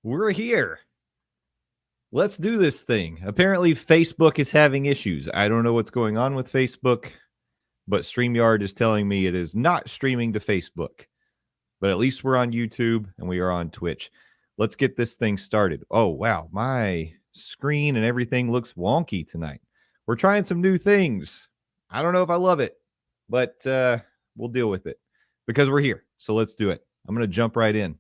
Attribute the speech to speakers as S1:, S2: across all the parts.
S1: We're here. Let's do this thing. Apparently, Facebook is having issues. I don't know what's going on with Facebook, but StreamYard is telling me it is not streaming to Facebook. But at least we're on YouTube and we are on Twitch. Let's get this thing started. Oh, wow. My screen and everything looks wonky tonight. We're trying some new things. I don't know if I love it, but we'll deal with it because we're here. So let's do it. I'm going to jump right in.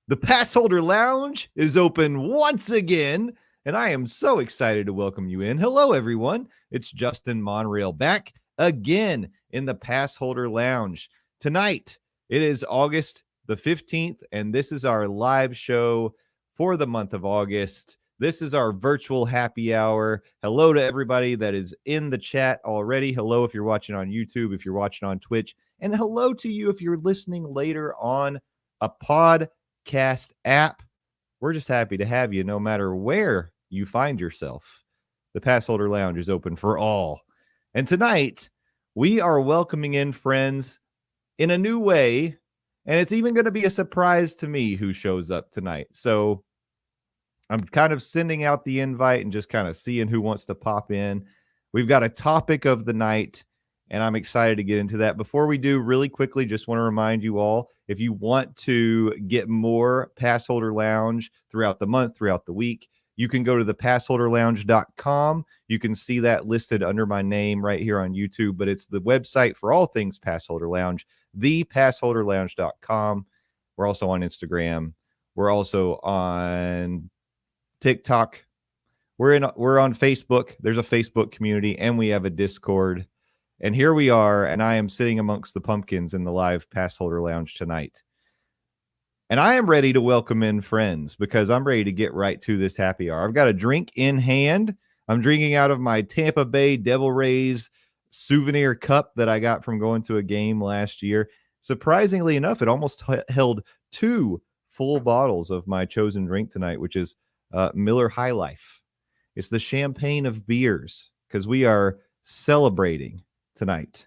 S1: The Passholder Lounge is open once again, and I am so excited to welcome you in. Hello, everyone. It's Justin Monorail back again in the Passholder Lounge. Tonight, it is August the 15th, and this is our live show for the month of August. This is our virtual happy hour. Hello to everybody that is in the chat already. Hello if you're watching on YouTube, if you're watching on Twitch, and hello to you if you're listening later on a podcast app. We're just happy to have you no matter where you find yourself. The Passholder Lounge is open for all. And tonight, we are welcoming in friends in a new way, and it's even going to be a surprise to me who shows up tonight. So I'm kind of sending out the invite and just kind of seeing who wants to pop in. We've got a topic of the night, and I'm excited to get into that. Before we do, really quickly, just want to remind you all, if you want to get more Passholder Lounge throughout the month, throughout the week, you can go to thepassholderlounge.com. You can see that listed under my name right here on YouTube, but it's the website for all things Passholder Lounge, thepassholderlounge.com. We're also on Instagram. We're also on TikTok. We're on Facebook. There's a Facebook community, and we have a Discord. And here we are, and I am sitting amongst the pumpkins in the live Passholder Lounge tonight. And I am ready to welcome in friends because I'm ready to get right to this happy hour. I've got a drink in hand. I'm drinking out of my Tampa Bay Devil Rays souvenir cup that I got from going to a game last year. Surprisingly enough, it almost held 2 full bottles of my chosen drink tonight, which is Miller High Life. It's the champagne of beers because we are celebrating tonight.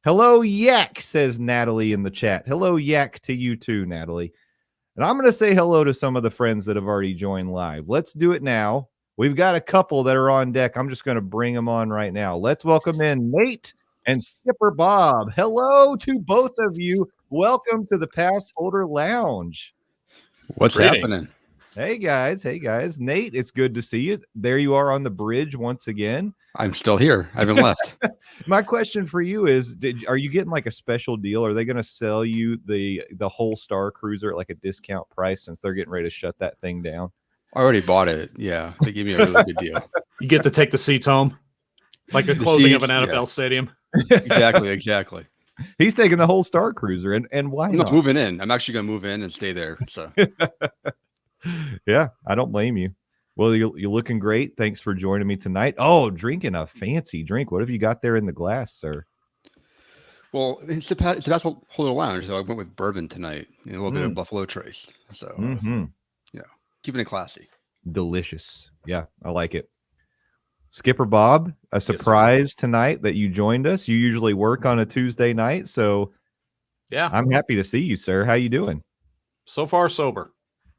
S1: Hello, Yak, says Natalie in the chat. Hello, Yak, to you too, Natalie. And I'm going to say hello to some of the friends that have already joined live. Let's do it now. We've got a couple that are on deck. I'm just going to bring them on right now. Let's welcome in Nate and Skipper Bob. Hello to both of you. Welcome to the Passholder Lounge.
S2: What's happening?
S1: Hey, guys. Hey, guys. Nate, it's good to see you. There you are on the bridge once again.
S2: I'm still here. I haven't left.
S1: My question for you is, are you getting like a special deal? Are they going to sell you the whole Star Cruiser at like a discount price since they're getting ready to shut that thing down?
S2: I already bought it. Yeah, they gave me a really good deal.
S3: You get to take the seats home, like a closing of an NFL stadium.
S2: Exactly.
S1: He's taking the whole Star Cruiser, and why
S2: I'm
S1: not?
S2: not moving in. I'm actually going to move in and stay there. So,
S1: yeah, I don't blame you. Well, you're looking great. Thanks for joining me tonight. Oh, drinking a fancy drink. What have you got there in the glass, sir?
S2: Well, it's a Passholder Lounge, so I went with bourbon tonight and a little bit of Buffalo Trace. So, keeping it classy.
S1: Delicious. Yeah, I like it. Skipper Bob, a surprise tonight that you joined us. You usually work on a Tuesday night, so
S3: yeah,
S1: I'm happy to see you, sir. How you doing?
S3: So far, sober.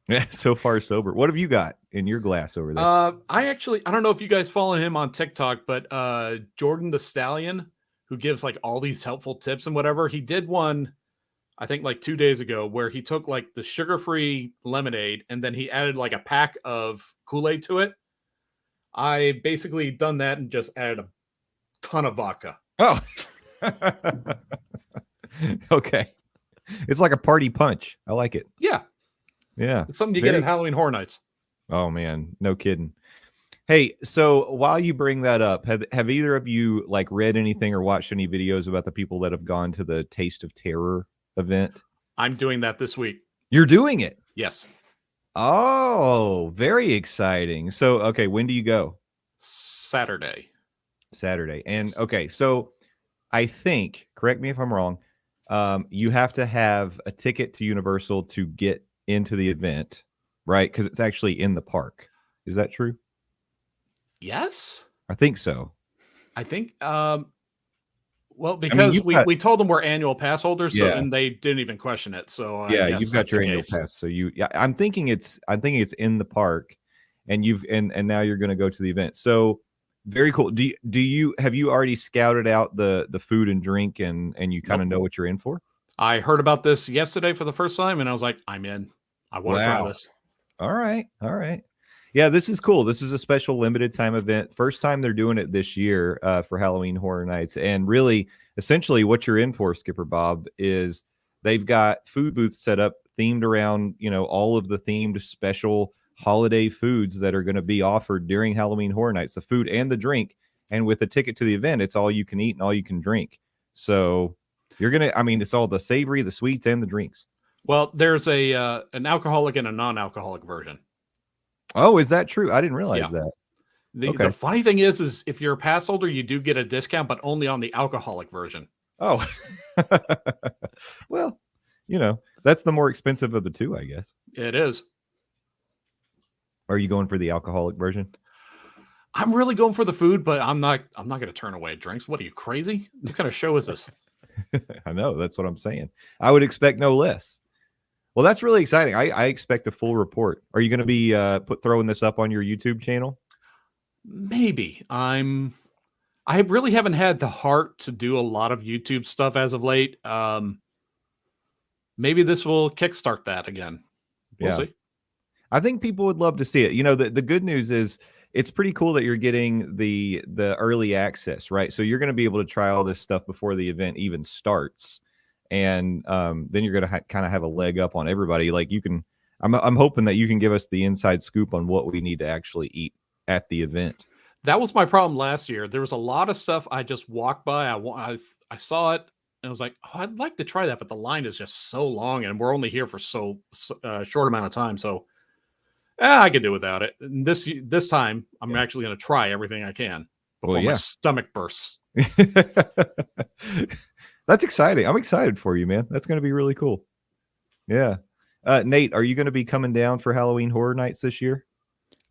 S1: Yeah, so far sober. What have you got in your glass over there?
S3: I don't know if you guys follow him on TikTok, but Jordan the Stallion, who gives like all these helpful tips and whatever, he did one, I think like 2 days ago, where he took like the sugar-free lemonade and then he added like a pack of Kool-Aid to it. I basically done that and just added a ton of vodka.
S1: Oh, okay. It's like a party punch. I like it.
S3: Yeah.
S1: Yeah.
S3: It's something you get at Halloween Horror Nights.
S1: Oh, man. No kidding. Hey, so while you bring that up, have either of you like read anything or watched any videos about the people that have gone to the Taste of Terror event?
S3: I'm doing that this week.
S1: You're doing it?
S3: Yes.
S1: Oh, very exciting. So, okay, when do you go?
S3: Saturday.
S1: And okay, so I think, correct me if I'm wrong, you have to have a ticket to Universal to get into the event, right? Because it's actually in the park. Is that true?
S3: Yes.
S1: I think so.
S3: I think Well, because
S1: you've
S3: we told them we're annual pass holders, so
S1: Yeah.
S3: and they didn't even question it. So I
S1: Yeah,
S3: guess
S1: you've got
S3: that's
S1: your
S3: the
S1: annual
S3: case.
S1: pass. So I'm thinking it's in the park, and and now you're going to go to the event. So very cool. Have you already scouted out the food and drink, and you kind of know what you're in for?
S3: I heard about this yesterday for the first time, and I was like, I'm in. I want to try this.
S1: All right. Yeah, this is cool. This is a special limited time event. First time they're doing it this year for Halloween Horror Nights. And really, essentially what you're in for, Skipper Bob, is they've got food booths set up themed around, all of the themed special holiday foods that are going to be offered during Halloween Horror Nights, the food and the drink. And with a ticket to the event, it's all you can eat and all you can drink. So you're going to, it's all the savory, the sweets, and the drinks.
S3: Well, there's an alcoholic and a non-alcoholic version.
S1: Oh, is that true? I didn't realize that.
S3: The funny thing is if you're a pass holder, you do get a discount, but only on the alcoholic version.
S1: Oh, well, that's the more expensive of the two, I guess.
S3: It is.
S1: Are you going for the alcoholic version?
S3: I'm really going for the food, but I'm not going to turn away drinks. What are you, crazy? What kind of show is this?
S1: I know, that's what I'm saying. I would expect no less. Well, that's really exciting. I expect a full report. Are you going to be throwing this up on your YouTube channel?
S3: Maybe. I really haven't had the heart to do a lot of YouTube stuff as of late. Maybe this will kickstart that again. We'll see.
S1: I think people would love to see it. The good news is it's pretty cool that you're getting the early access, right? So you're going to be able to try all this stuff before the event even starts. And then you're going to kind of have a leg up on everybody. Like I'm hoping that you can give us the inside scoop on what we need to actually eat at the event.
S3: That was my problem last year. There was a lot of stuff I just walked by. I saw it and I was like, oh, I'd like to try that, but the line is just so long, and we're only here for so short amount of time. So I could do without it. And this time, I'm actually going to try everything I can before my stomach bursts.
S1: That's exciting. I'm excited for you, man. That's going to be really cool. Yeah. Nate, are you going to be coming down for Halloween Horror Nights this year?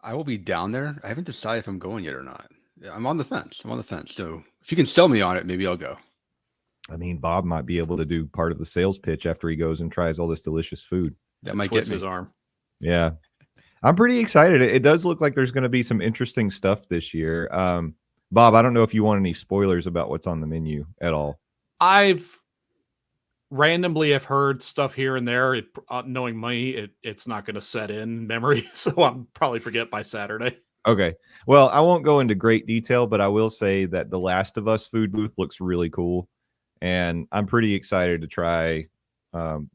S2: I will be down there. I haven't decided if I'm going yet or not. I'm on the fence. So if you can sell me on it, maybe I'll go.
S1: Bob might be able to do part of the sales pitch after he goes and tries all this delicious food.
S2: That might
S3: twist
S2: get
S3: his arm.
S1: Yeah. I'm pretty excited. It does look like there's going to be some interesting stuff this year. Bob, I don't know if you want any spoilers about what's on the menu at all.
S3: I've randomly heard stuff here and there. Knowing me, it's not going to set in memory, so I'll probably forget by Saturday.
S1: Okay. Well, I won't go into great detail, but I will say that the Last of Us food booth looks really cool, and I'm pretty excited to try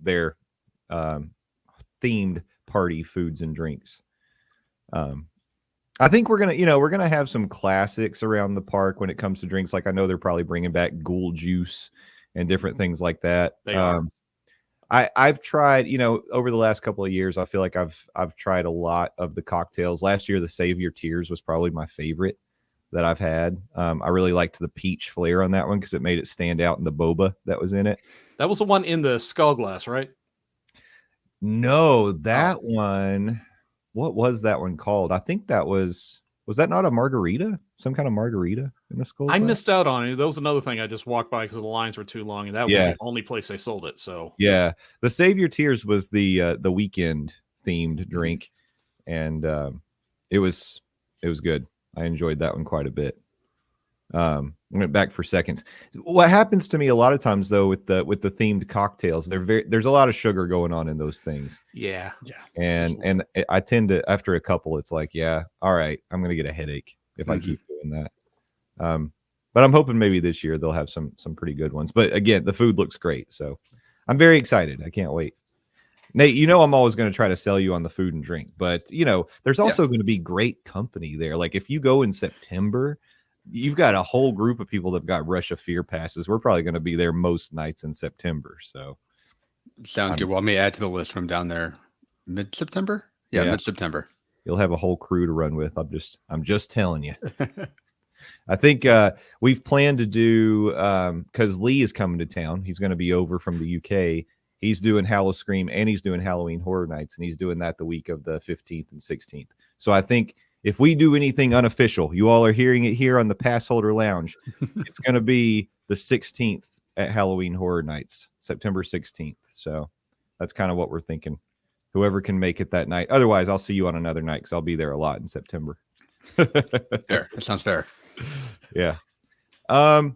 S1: their themed party foods and drinks. I think we're gonna have some classics around the park when it comes to drinks. Like I know they're probably bringing back Ghoul Juice and different things like that.
S3: They are.
S1: I've tried, over the last couple of years, I feel like I've tried a lot of the cocktails. Last year, the Save Your Tears was probably my favorite that I've had. I really liked the peach flair on that one because it made it stand out in the boba that was in it.
S3: That was the one in the skull glass, right?
S1: No, that one. What was that one called? I think that was that not a margarita? Some kind of margarita in the skull glass?
S3: I missed out on it. That was another thing I just walked by because the lines were too long, and that was the only place they sold it. So
S1: yeah, the Save Your Tears was the weekend themed drink, and it was good. I enjoyed that one quite a bit. Went back for seconds. What happens to me a lot of times though with the themed cocktails, there's a lot of sugar going on in those things.
S3: Yeah.
S1: And I tend to, after a couple, it's like, yeah, all right, I'm gonna get a headache if I keep doing that. But I'm hoping maybe this year they'll have some pretty good ones. But again, the food looks great, so I'm very excited. I can't wait. Nate, I'm always going to try to sell you on the food and drink, but there's also going to be great company there. Like if you go in September, you've got a whole group of people that've got Rush of Fear passes. We're probably going to be there most nights in September. So
S2: sounds good. Well, I may add to the list from down there mid-September. Yeah, mid-September.
S1: You'll have a whole crew to run with. I'm just telling you. I think we've planned to do because Lee is coming to town. He's going to be over from the UK. He's doing Halloween and he's doing Halloween Horror Nights, and he's doing that the week of the 15th and 16th. So I think if we do anything unofficial, you all are hearing it here on the Passholder Lounge. It's going to be the 16th at Halloween Horror Nights, September 16th. So that's kind of what we're thinking. Whoever can make it that night. Otherwise, I'll see you on another night because I'll be there a lot in September.
S2: Fair. That sounds fair.
S1: Yeah. All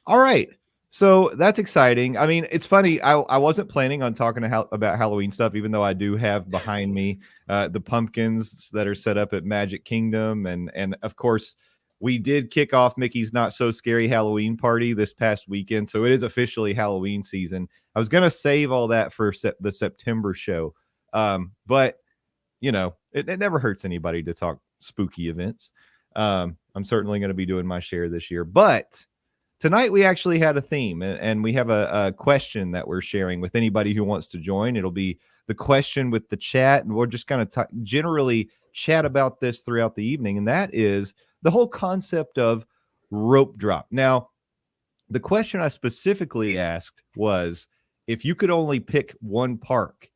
S1: right. So that's exciting. I mean, it's funny. I wasn't planning on talking about Halloween stuff, even though I do have behind me the pumpkins that are set up at Magic Kingdom. And of course, we did kick off Mickey's Not So Scary Halloween Party this past weekend. So it is officially Halloween season. I was going to save all that for the September show. But, you know, it never hurts anybody to talk spooky events. I'm certainly going to be doing my share this year. But tonight we actually had a theme, and we have a question that we're sharing with anybody who wants to join. It'll be the question with the chat, and we're just going to generally chat about this throughout the evening, and that is the whole concept of rope drop. Now, the question I specifically asked was, if you could only pick one park,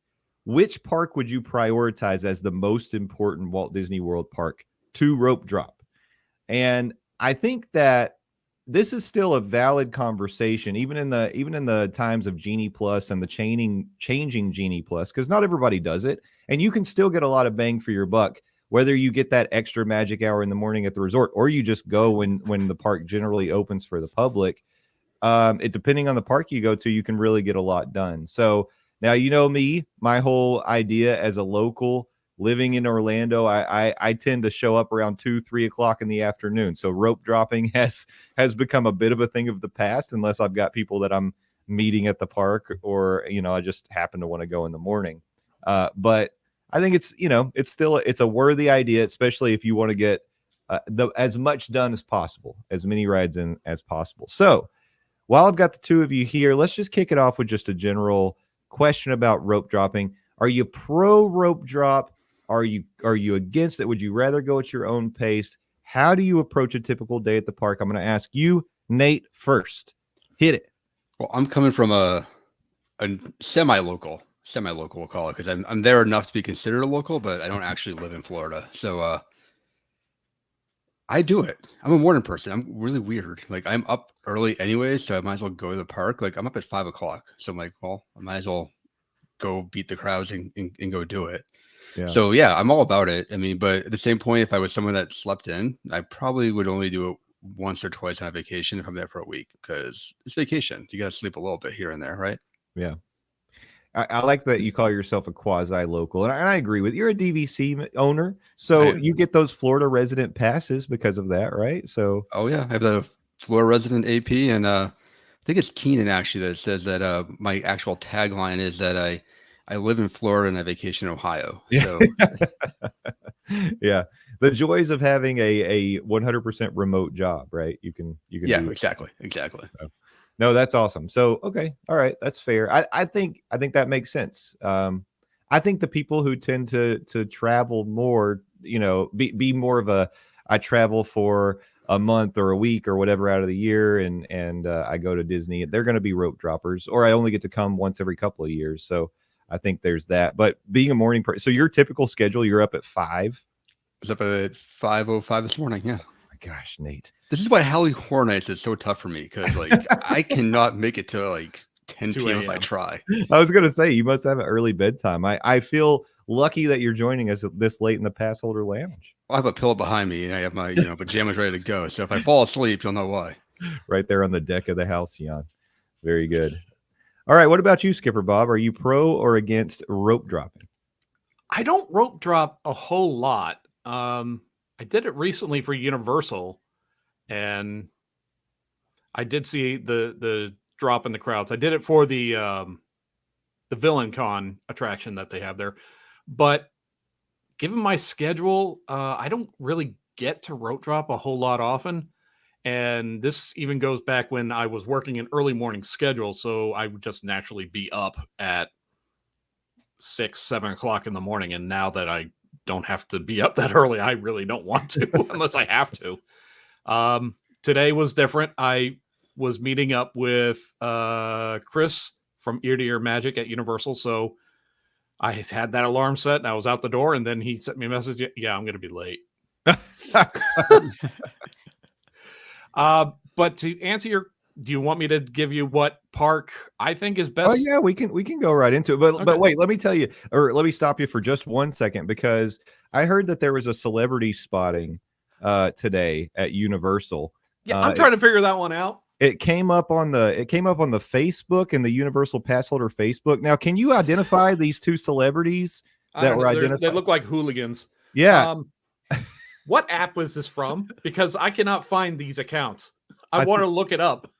S1: which park would you prioritize as the most important Walt Disney World park to rope drop? And I think that this is still a valid conversation, even in the times of Genie Plus and the changing Genie Plus, because not everybody does it, and you can still get a lot of bang for your buck, whether you get that extra magic hour in the morning at the resort, or you just go when the park generally opens for the public. Depending on the park you go to, you can really get a lot done. So now, you know me, my whole idea as a local living in Orlando, I tend to show up around 2-3 o'clock in the afternoon. So rope dropping has become a bit of a thing of the past, unless I've got people that I'm meeting at the park, or, you know, I just happen to want to go in the morning. But I think it's a worthy idea, especially if you want to get as much done as possible, as many rides in as possible. So while I've got the two of you here, let's just kick it off with just a general question about rope dropping. Are you pro rope drop? Are you against it? Would you rather go at your own pace? How do you approach a typical day at the park? I'm going to ask you, Nate, first. Hit it.
S2: Well, I'm coming from a semi-local, we'll call it, because I'm there enough to be considered a local, but I don't actually live in Florida. So I do it. I'm a morning person. I'm really weird. Like, I'm up early anyway, so I might as well go to the park. Like, I'm up at 5 o'clock. So I'm like, well, I might as well go beat the crowds and go do it. Yeah. So yeah, I'm all about it. I mean, but at the same point, if I was someone that slept in, I probably would only do it once or twice on vacation if I'm there for a week, because it's vacation. You got to sleep a little bit here and there, right?
S1: Yeah. I like that you call yourself a quasi-local, and I agree with you. You're a DVC owner, so you get those Florida resident passes because of that, right? So,
S2: oh yeah, I have the Florida resident AP, and I think it's Keenan actually that says that my actual tagline is that I live in Florida and I vacation in Ohio. So
S1: yeah, the joys of having a 100% remote job, right? You can
S2: yeah, exactly.
S1: So, no, that's awesome. So, okay. All right. That's fair. I think that makes sense. I think the people who tend to travel more, you know, be more of I travel for a month or a week or whatever out of the year, and I go to Disney, they're going to be rope droppers, or I only get to come once every couple of years. So I think there's that. But being a morning person, so your typical schedule, you're up at 5.
S2: I was up at 5:05 this morning. Yeah.
S1: Gosh, Nate,
S2: this is why Halloween Horror Nights is so tough for me, because like I cannot make it to like 10 p.m. if I try.
S1: I was gonna say, you must have an early bedtime. I feel lucky that you're joining us this late in the Passholder Lounge.
S2: I have a pillow behind me and I have my pajamas ready to go. So if I fall asleep, you'll know why.
S1: Right there on the deck of the Halcyon. Very good. All right, what about you, Skipper Bob? Are you pro or against rope dropping?
S3: I don't rope drop a whole lot. I did it recently for Universal, and I did see the drop in the crowds. I did it for the Villain Con attraction that they have there. But given my schedule, I don't really get to rope drop a whole lot often. And this even goes back when I was working an early morning schedule, so I would just naturally be up at 6-7 o'clock in the morning. And now that I don't have to be up that early, I really don't want to unless I have to. Today was different. I was meeting up with Chris from Ear to Ear Magic at Universal, so I had that alarm set and I was out the door, and then he sent me a message. Yeah, I'm going to be late. But to answer your do you want me to give you what park I think is
S1: Oh
S3: best?
S1: yeah, we can go right into it. But
S3: Okay.
S1: wait, let me tell you, or let me stop you for just 1 second, because I heard that there was a celebrity spotting today at Universal.
S3: Yeah, I'm trying to figure that one out.
S1: It came up on the Facebook and the Universal Passholder Facebook. Now, can you identify these two celebrities
S3: I
S1: that
S3: don't
S1: were
S3: know.
S1: identified?
S3: They look like hooligans.
S1: Yeah,
S3: What app was this from? Because I cannot find these accounts. I
S1: I
S3: want to look it up.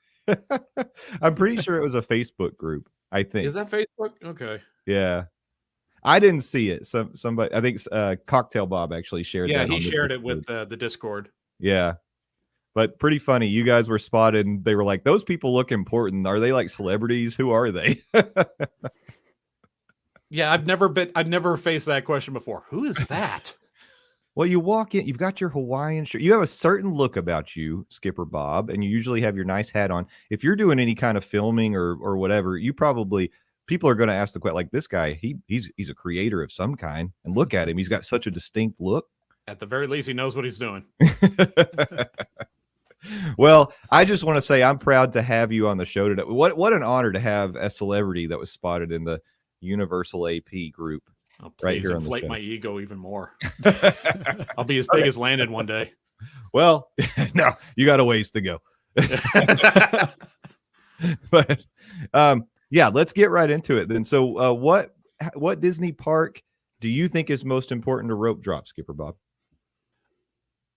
S1: I'm pretty sure it was a Facebook group. I think.
S3: Is that Facebook? Okay.
S1: Yeah, I didn't see it. Somebody, I think, Cocktail Bob actually shared.
S3: Yeah,
S1: that
S3: he
S1: on the
S3: shared it
S1: Discord.
S3: with the Discord.
S1: Yeah. But pretty funny. You guys were spotted and they were like, those people look important. Are they like celebrities? Who are they?
S3: Yeah, I've never faced that question before. Who is that?
S1: Well, you walk in, you've got your Hawaiian shirt. You have a certain look about you, Skipper Bob, and you usually have your nice hat on. If you're doing any kind of filming or whatever, people are going to ask the question, like, this guy, he's a creator of some kind. And look at him. He's got such a distinct look.
S3: At the very least, he knows what he's doing.
S1: Well, I just want to say I'm proud to have you on the show today. What an honor to have a celebrity that was spotted in the Universal AP group.
S3: Oh, please
S1: Right here on the
S3: inflate
S1: show.
S3: my ego even more. I'll be as big as Landon one day.
S1: Well, no, you got a ways to go. But yeah, let's get right into it then. So what Disney park do you think is most important to rope drop, Skipper Bob?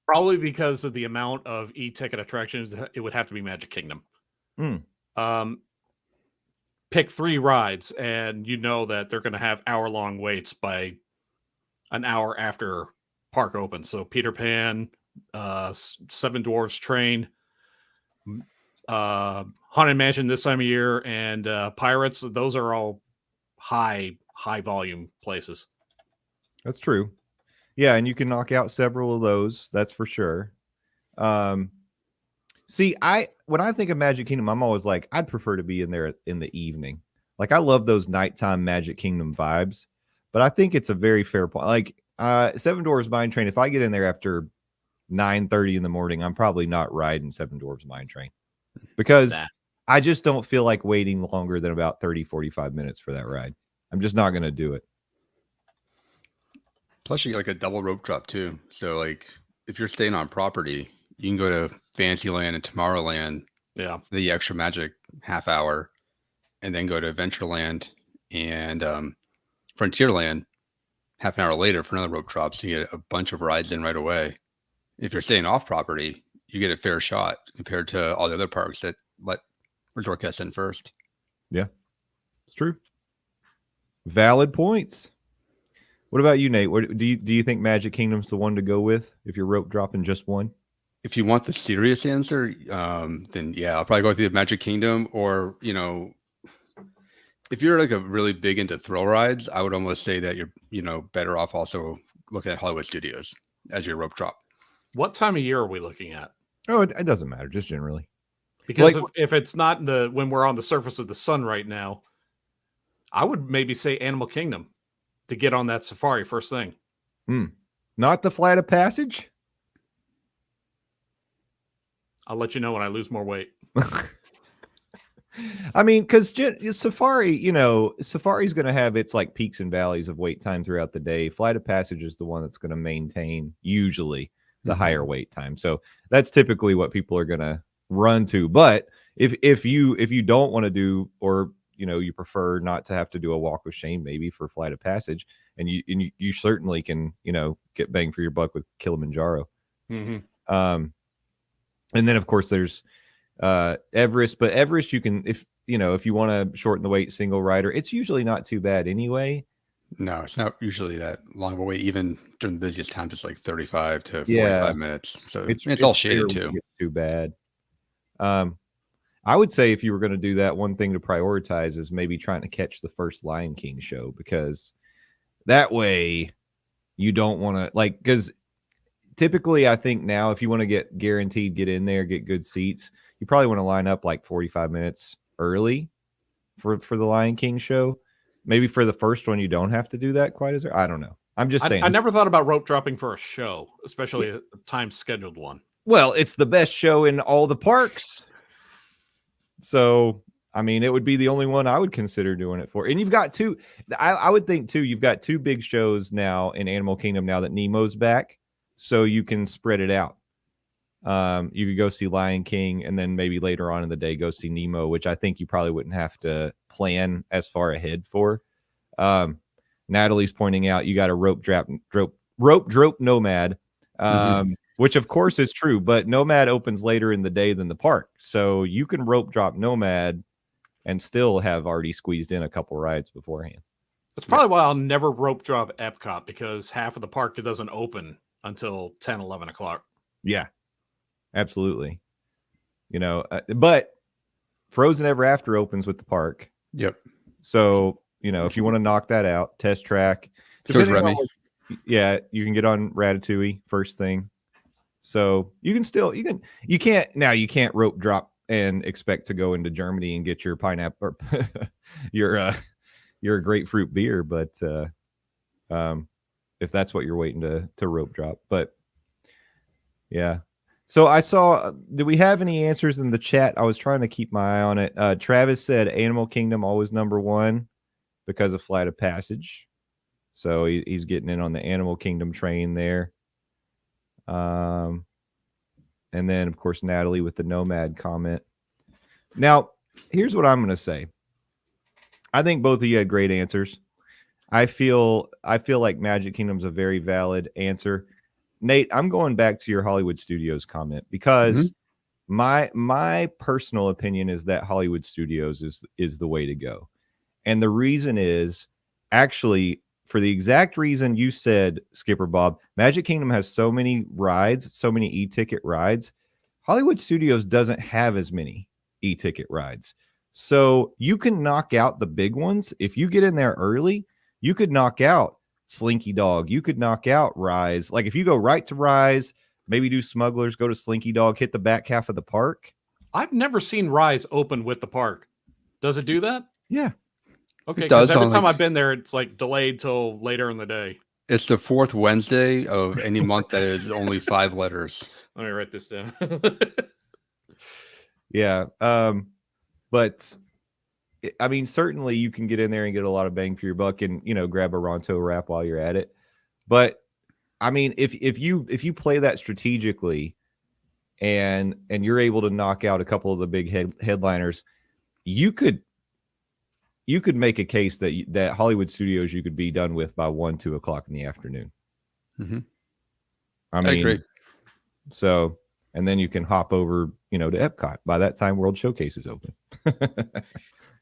S3: Probably because of the amount of e-ticket attractions, it would have to be Magic Kingdom. Pick 3 rides, and you know that they're going to have hour-long waits by an hour after park opens. So Peter Pan, Seven Dwarfs Train, Haunted Mansion this time of year, and Pirates. Those are all high volume places.
S1: That's true. Yeah, and you can knock out several of those. That's for sure. See, when I think of Magic Kingdom, I'm always like, I'd prefer to be in there in the evening. Like, I love those nighttime Magic Kingdom vibes, but I think it's a very fair point. Like, Seven Dwarfs Mine Train, if I get in there after 9:30 in the morning, I'm probably not riding Seven Dwarfs Mine Train because I just don't feel like waiting longer than about 30-45 minutes for that ride. I'm just not going to do it.
S2: Plus, you get like a double rope drop too. So, like, if you're staying on property, you can go to Fantasyland and Tomorrowland, the extra magic half hour, and then go to Adventureland and Frontierland half an hour later for another rope drop. So you get a bunch of rides in right away. If you're staying off property, you get a fair shot compared to all the other parks that let resort guests in first.
S1: Yeah, it's true. Valid points. What about you, Nate? Do you think Magic Kingdom's the one to go with if you're rope dropping just one?
S2: If you want the serious answer, then yeah, I'll probably go with the Magic Kingdom. Or, if you're like a really big into thrill rides, I would almost say that you're, better off also looking at Hollywood Studios as your rope drop.
S3: What time of year are we looking at?
S1: Oh, it doesn't matter, just generally.
S3: Because if it's not when we're on the surface of the sun right now, I would maybe say Animal Kingdom to get on that safari first thing.
S1: Not the Flight of Passage?
S3: I'll let you know when I lose more weight.
S1: I mean, because Safari, Safari's going to have its like peaks and valleys of wait time throughout the day. Flight of Passage is the one that's going to maintain usually the higher wait time. So that's typically what people are going to run to. But if you don't want to do, or you prefer not to have to do a walk with Shane maybe for Flight of Passage, and you certainly can get bang for your buck with Kilimanjaro. And then of course there's Everest, but Everest you can if you want to shorten the wait single rider, it's usually not too bad anyway.
S2: No, it's not usually that long of a wait. Even during the busiest times, it's like 35 to 45 minutes. So it's all shaded too.
S1: It's too bad. I would say if you were going to do that, one thing to prioritize is maybe trying to catch the first Lion King show, because that way you don't want to because typically I think now if you want to get in there, get good seats, you probably want to line up like 45 minutes early for the Lion King show. Maybe for the first one, you don't have to do that quite as I don't know. I'm just saying.
S3: I never thought about rope dropping for a show, especially a time scheduled one.
S1: Well, it's the best show in all the parks. So, I mean, it would be the only one I would consider doing it for. And you've got two. I would think too. You've got two big shows now in Animal Kingdom now that Nemo's back, so you can spread it out. You could go see Lion King, and then maybe later on in the day go see Nemo, which I think you probably wouldn't have to plan as far ahead for. Natalie's pointing out you got a rope drop Nomad, which of course is true, but Nomad opens later in the day than the park, so you can rope drop Nomad and still have already squeezed in a couple rides beforehand.
S3: That's probably why I'll never rope drop Epcot, because half of the park it doesn't open until 10, 11 o'clock.
S1: Yeah. Absolutely. But Frozen Ever After opens with the park.
S2: Yep.
S1: So, if you want to knock that out, test track.
S2: So is Remy.
S1: You can get on Ratatouille first thing. So you can't rope drop and expect to go into Germany and get your pineapple or your grapefruit beer. But if that's what you're waiting to rope drop, but yeah. So I saw, do we have any answers in the chat? I was trying to keep my eye on it. Travis said Animal Kingdom always number one because of Flight of Passage. So he's getting in on the Animal Kingdom train there. And then, of course, Natalie with the Nomad comment. Now, here's what I'm going to say. I think both of you had great answers. I feel like Magic Kingdom's a very valid answer. Nate, I'm going back to your Hollywood Studios comment because my personal opinion is that Hollywood Studios is the way to go. And the reason is actually for the exact reason you said, Skipper Bob, Magic Kingdom has so many rides, so many e-ticket rides. Hollywood Studios doesn't have as many e-ticket rides. So you can knock out the big ones. If you get in there early, you could knock out Slinky Dog. You could knock out Rise. Like if you go right to Rise, maybe do Smugglers, go to Slinky Dog, hit the back half of the park.
S3: I've never seen Rise open with the park. Does it do that?
S1: Yeah.
S3: Okay, because every time I've been there, it's like delayed till later in the day.
S2: It's the fourth Wednesday of any month that is only 5 letters.
S3: Let me write this down.
S1: Yeah. But I mean, certainly you can get in there and get a lot of bang for your buck and, grab a Ronto wrap while you're at it. But I mean, if you play that strategically and you're able to knock out a couple of the big headliners, you could make a case that Hollywood Studios you could be done with by 1-2 o'clock in the afternoon.
S2: Mm-hmm.
S1: I agree. So, and then you can hop over, to Epcot. By that time, World Showcase is open.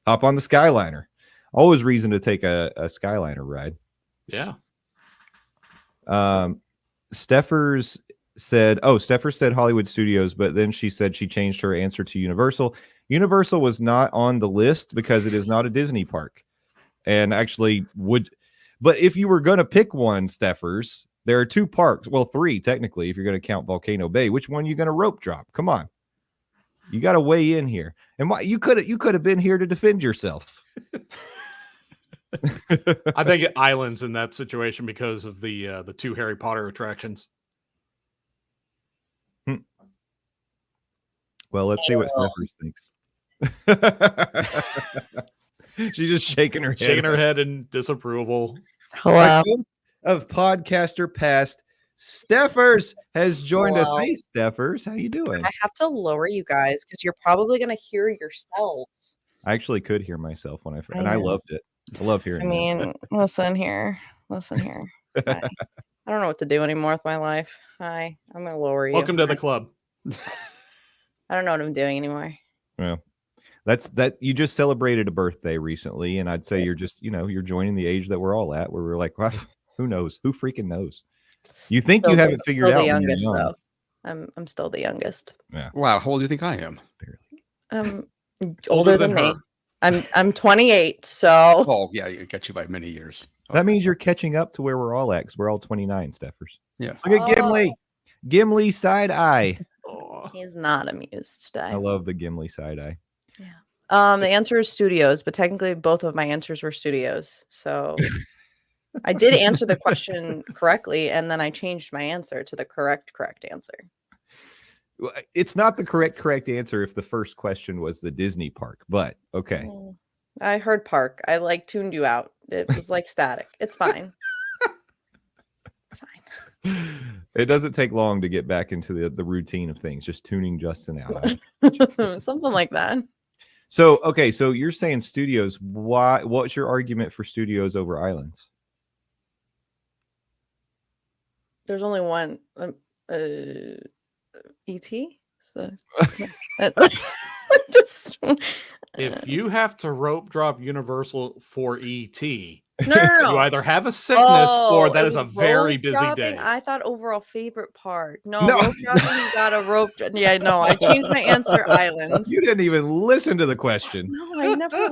S1: Hop on the Skyliner. Always reason to take a Skyliner ride.
S3: Yeah.
S1: Steffers said Hollywood Studios, but then she said she changed her answer to Universal. Universal was not on the list because it is not a Disney park. And actually but if you were going to pick one, Steffers, there are 2 parks. Well, 3 technically, if you're going to count Volcano Bay. Which one are you going to rope drop? Come on. You got to weigh in here. And you could have been here to defend yourself.
S3: I think Island's in that situation because of the 2 Harry Potter attractions.
S1: Well, let's see what Steffers thinks. She's just shaking her
S3: head in disapproval.
S4: Hello.
S1: Of Podcaster Past, Steffers has joined us. Hey, Steffers, how you doing?
S4: I have to lower you guys because you're probably going to hear yourselves.
S1: I actually could hear myself I loved it. I love hearing.
S4: I mean, listen here. Hi. I don't know what to do anymore with my life. Hi, I'm going to lower you.
S3: Welcome to the club.
S4: I don't know what I'm doing anymore.
S1: Well, that you just celebrated a birthday recently, and I'd say you're just, you're joining the age that we're all at, where we're like, well, who knows? Who freaking knows? You think you have it figured out?
S4: The youngest, though. I'm still the youngest.
S2: Yeah. Wow. How old do you think I am?
S4: Older than me. I'm 28. So.
S2: Oh yeah, it got you by many years.
S1: That means you're catching up to where we're all at, because we're all 29, Steffers.
S2: Yeah.
S1: Look at Gimli. Gimli side eye.
S4: He's not amused today.
S1: I love the Gimli side eye.
S4: Yeah. The answer is studios, but technically both of my answers were studios. So I did answer the question correctly, and then I changed my answer to the correct answer.
S1: Well, it's not the correct answer if the first question was the Disney park, but okay.
S4: I heard park. I like tuned you out. It was like static. It's fine. It's fine.
S1: It doesn't take long to get back into the routine of things, just tuning Justin out.
S4: Something like that.
S1: So, okay, so you're saying studios. What's your argument for studios over islands?
S4: There's only one E.T. So just
S3: If you have to rope drop Universal for ET,
S4: no.
S3: you either have a sickness or that
S4: it
S3: is a
S4: was
S3: very
S4: rope
S3: busy
S4: dropping.
S3: day.
S4: I thought overall favorite part. No,
S1: No.
S4: rope dropping. You got a rope. Yeah, no. I changed my answer. Islands.
S1: You didn't even listen to the question.
S4: No, I never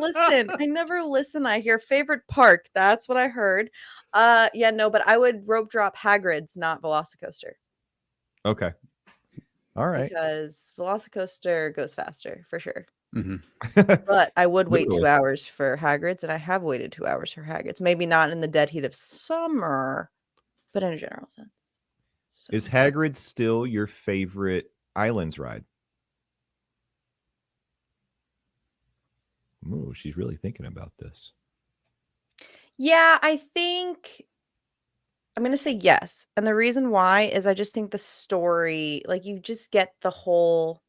S4: listen. I hear favorite park. That's what I heard. Yeah, no, but I would rope drop Hagrid's, not Velocicoaster.
S1: Okay. All right.
S4: Because Velocicoaster goes faster for sure.
S2: Mm-hmm.
S4: But I would wait
S1: Literally.
S4: 2 hours for Hagrid's, and I have waited 2 hours for Hagrid's. Maybe not in the dead heat of summer, but in a general sense. So,
S1: Is Hagrid still your favorite islands ride? Ooh, she's really thinking about this.
S4: yeah, I think I'm going to say yes. And the reason why is I just think the story, like you just get the whole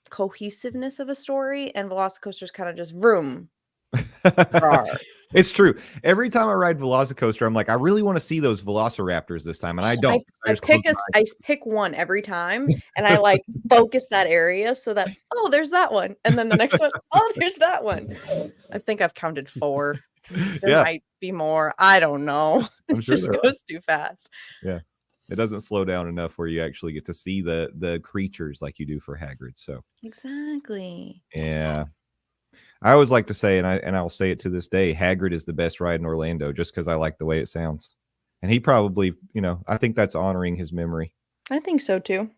S4: cohesiveness of a story, and Velocicoaster's kind of just vroom. rawr.
S1: It's true. Every time I ride Velocicoaster, I'm like, I really want to see those Velociraptors this time, and I don't.
S4: I pick one every time, and I like focus that area so that there's that one, and then the next one, there's that one. I think I've counted 4. There might be more. I don't know.
S1: I'm
S4: It
S1: sure
S4: just
S1: there are.
S4: goes too fast.
S1: It doesn't slow down enough where you actually get to see the creatures like you do for Hagrid. So
S4: Exactly.
S1: yeah. I always like to say, and I'll say it to this day, Hagrid is the best ride in Orlando just because I like the way it sounds. And he probably, I think that's honoring his memory.
S4: I think so too.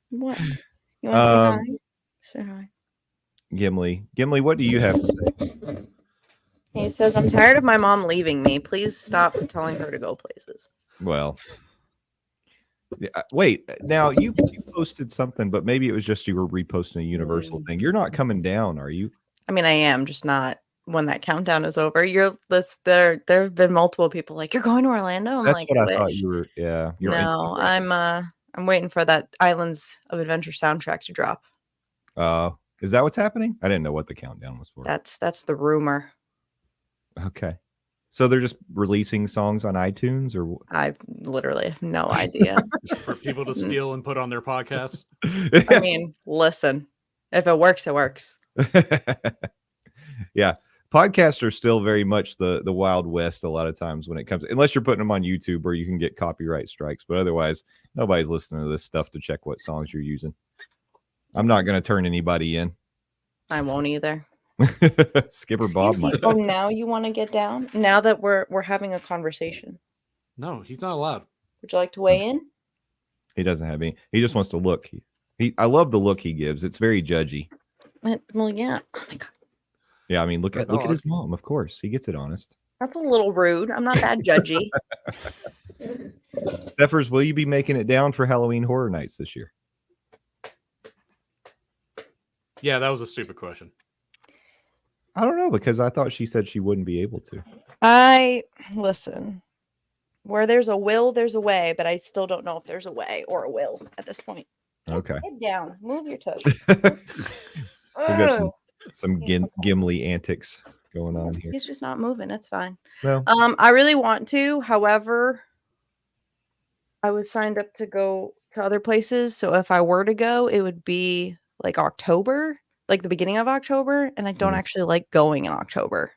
S4: What? You want to say hi? Say hi.
S1: Gimli, what do you have to say?
S4: He says, I'm tired of my mom leaving me. Please stop telling her to go places.
S1: Well, wait, now you posted something, but maybe it was just you were reposting a Universal thing. You're not coming down, are you?
S4: I mean, I am, just not when that countdown is over. There have been multiple people like, you're going to Orlando? I'm
S1: That's
S4: like,
S1: what I thought you were. Yeah. You're
S4: no, I'm waiting for that Islands of Adventure soundtrack to drop.
S1: Is that what's happening? I didn't know what the countdown was for.
S4: That's the rumor.
S1: Okay. So they're just releasing songs on iTunes, or
S4: I literally have no idea.
S3: For people to steal and put on their podcasts.
S4: I mean, listen, if it works, it works.
S1: Yeah. Podcasts are still very much the Wild West a lot of times when it comes, unless you're putting them on YouTube where you can get copyright strikes. But otherwise, nobody's listening to this stuff to check what songs you're using. I'm not going to turn anybody in.
S4: I won't either.
S1: Skipper Bob might.
S4: Oh, now you want to get down? Now that we're having a conversation.
S3: No, he's not allowed.
S4: Would you like to weigh in?
S1: He doesn't have any. He just wants to look. I love the look he gives. It's very judgy.
S4: Well, yeah. Oh my God.
S1: Yeah, I mean, look at his mom. Of course, he gets it honest.
S4: That's a little rude. I'm not that judgy.
S1: Steffers, will you be making it down for Halloween Horror Nights this year?
S3: Yeah, that was a stupid question.
S1: I don't know, because I thought she said she wouldn't be able to.
S4: Listen. Where there's a will, there's a way, but I still don't know if there's a way or a will at this point.
S1: Okay.
S4: Get down. Move your toes.
S1: We got some Gimli antics going on here.
S4: He's just not moving. It's fine.
S1: Well,
S4: I really want to. However, I was signed up to go to other places. So if I were to go, it would be like October, like the beginning of October. And I don't actually like going in October.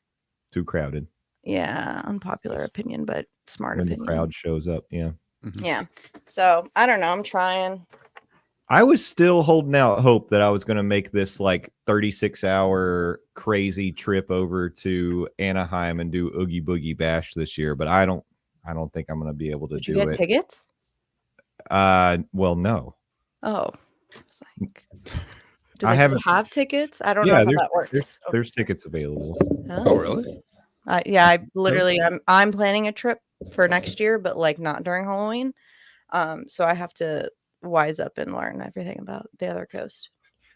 S1: Too crowded.
S4: Yeah, unpopular opinion, but smart
S1: When
S4: opinion.
S1: the crowd shows up, yeah.
S2: Mm-hmm.
S4: Yeah. So I don't know. I'm trying.
S1: I was still holding out hope that I was going to make this like 36-hour crazy trip over to Anaheim and do Oogie Boogie Bash this year, but I don't think I'm going to be able to
S4: Did
S1: do
S4: you get
S1: it.
S4: tickets?
S1: Well, no.
S4: Oh, it's like, do
S1: I
S4: they still
S1: haven't-
S4: have tickets? I don't know how that works.
S1: There's tickets available.
S2: Oh, really?
S4: Yeah, I literally, I'm planning a trip for next year, but like not during Halloween. So I have to wise up and learn everything about the other coast.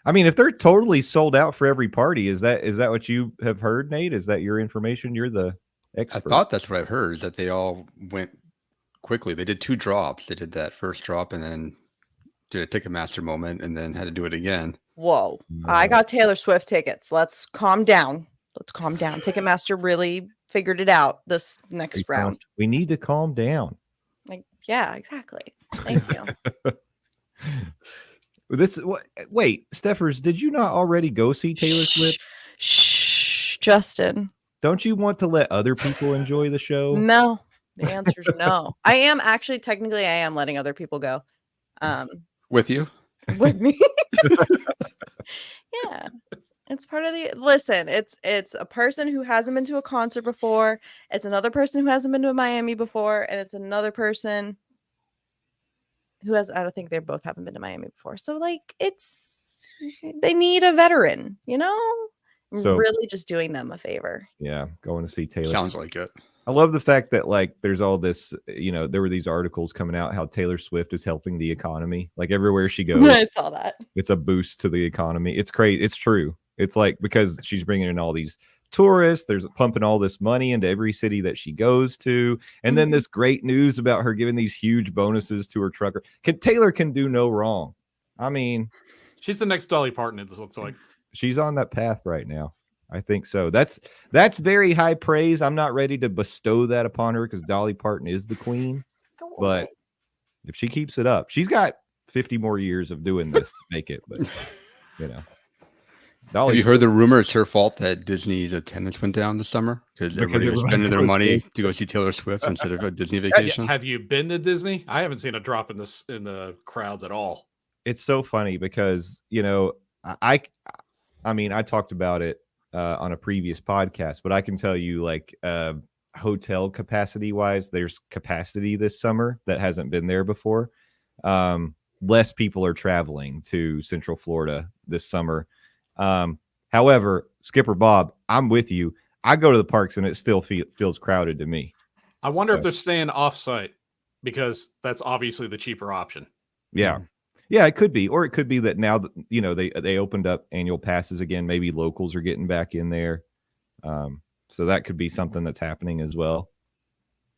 S1: I mean, if they're totally sold out for every party, is that what you have heard, Nate? Is that your information? You're the
S2: I
S1: expert.
S2: thought that's what I've heard, is that they all went quickly. They did 2 drops. They did that first drop and then did a Ticketmaster moment and then had to do it again.
S4: Whoa. I got Taylor Swift tickets. Let's calm down. Ticketmaster really figured it out this next round.
S1: We need to calm down.
S4: Like, yeah, exactly. Thank you.
S1: Wait, Steffers, did you not already go see Taylor Swift?
S4: Shh, Justin.
S1: Don't you want to let other people enjoy the show?
S4: No, the answer is no. I am actually technically letting other people go.
S2: With you?
S4: With me. Yeah. It's part of the listen, it's a person who hasn't been to a concert before, it's another person who hasn't been to Miami before, and it's another person who I don't think they both haven't been to Miami before. So like they need a veteran, you know?
S1: So,
S4: really just doing them a favor.
S1: Yeah, going to see Taylor.
S2: Sounds like it.
S1: I love the fact that like there's all this, there were these articles coming out how Taylor Swift is helping the economy. Like everywhere she goes,
S4: I saw that.
S1: It's a boost to the economy. It's crazy. It's true. It's like because she's bringing in all these tourists, there's pumping all this money into every city that she goes to. And then this great news about her giving these huge bonuses to her trucker. Taylor can do no wrong. I mean,
S3: she's the next Dolly Parton, it looks like.
S1: She's on that path right now. I think so. That's very high praise. I'm not ready to bestow that upon her because Dolly Parton is the queen. But if she keeps it up, she's got 50 more years of doing this to make it. But
S2: Have you heard the rumor it's her fault that Disney's attendance went down this summer because everybody was spending their money to go see Taylor Swift instead of a Disney vacation?
S3: Have you been to Disney? I haven't seen a drop in the crowds at all.
S1: It's so funny because I mean, I talked about it on a previous podcast, but I can tell you, like, hotel capacity wise, there's capacity this summer that hasn't been there before. Less people are traveling to Central Florida this summer. However, Skipper Bob, I'm with you. I go to the parks and it still feels crowded to me.
S3: I wonder if they're staying off-site because that's obviously the cheaper option.
S1: Yeah. Yeah, it could be. Or it could be that now that, they opened up annual passes again. Maybe locals are getting back in there. So that could be something that's happening as well.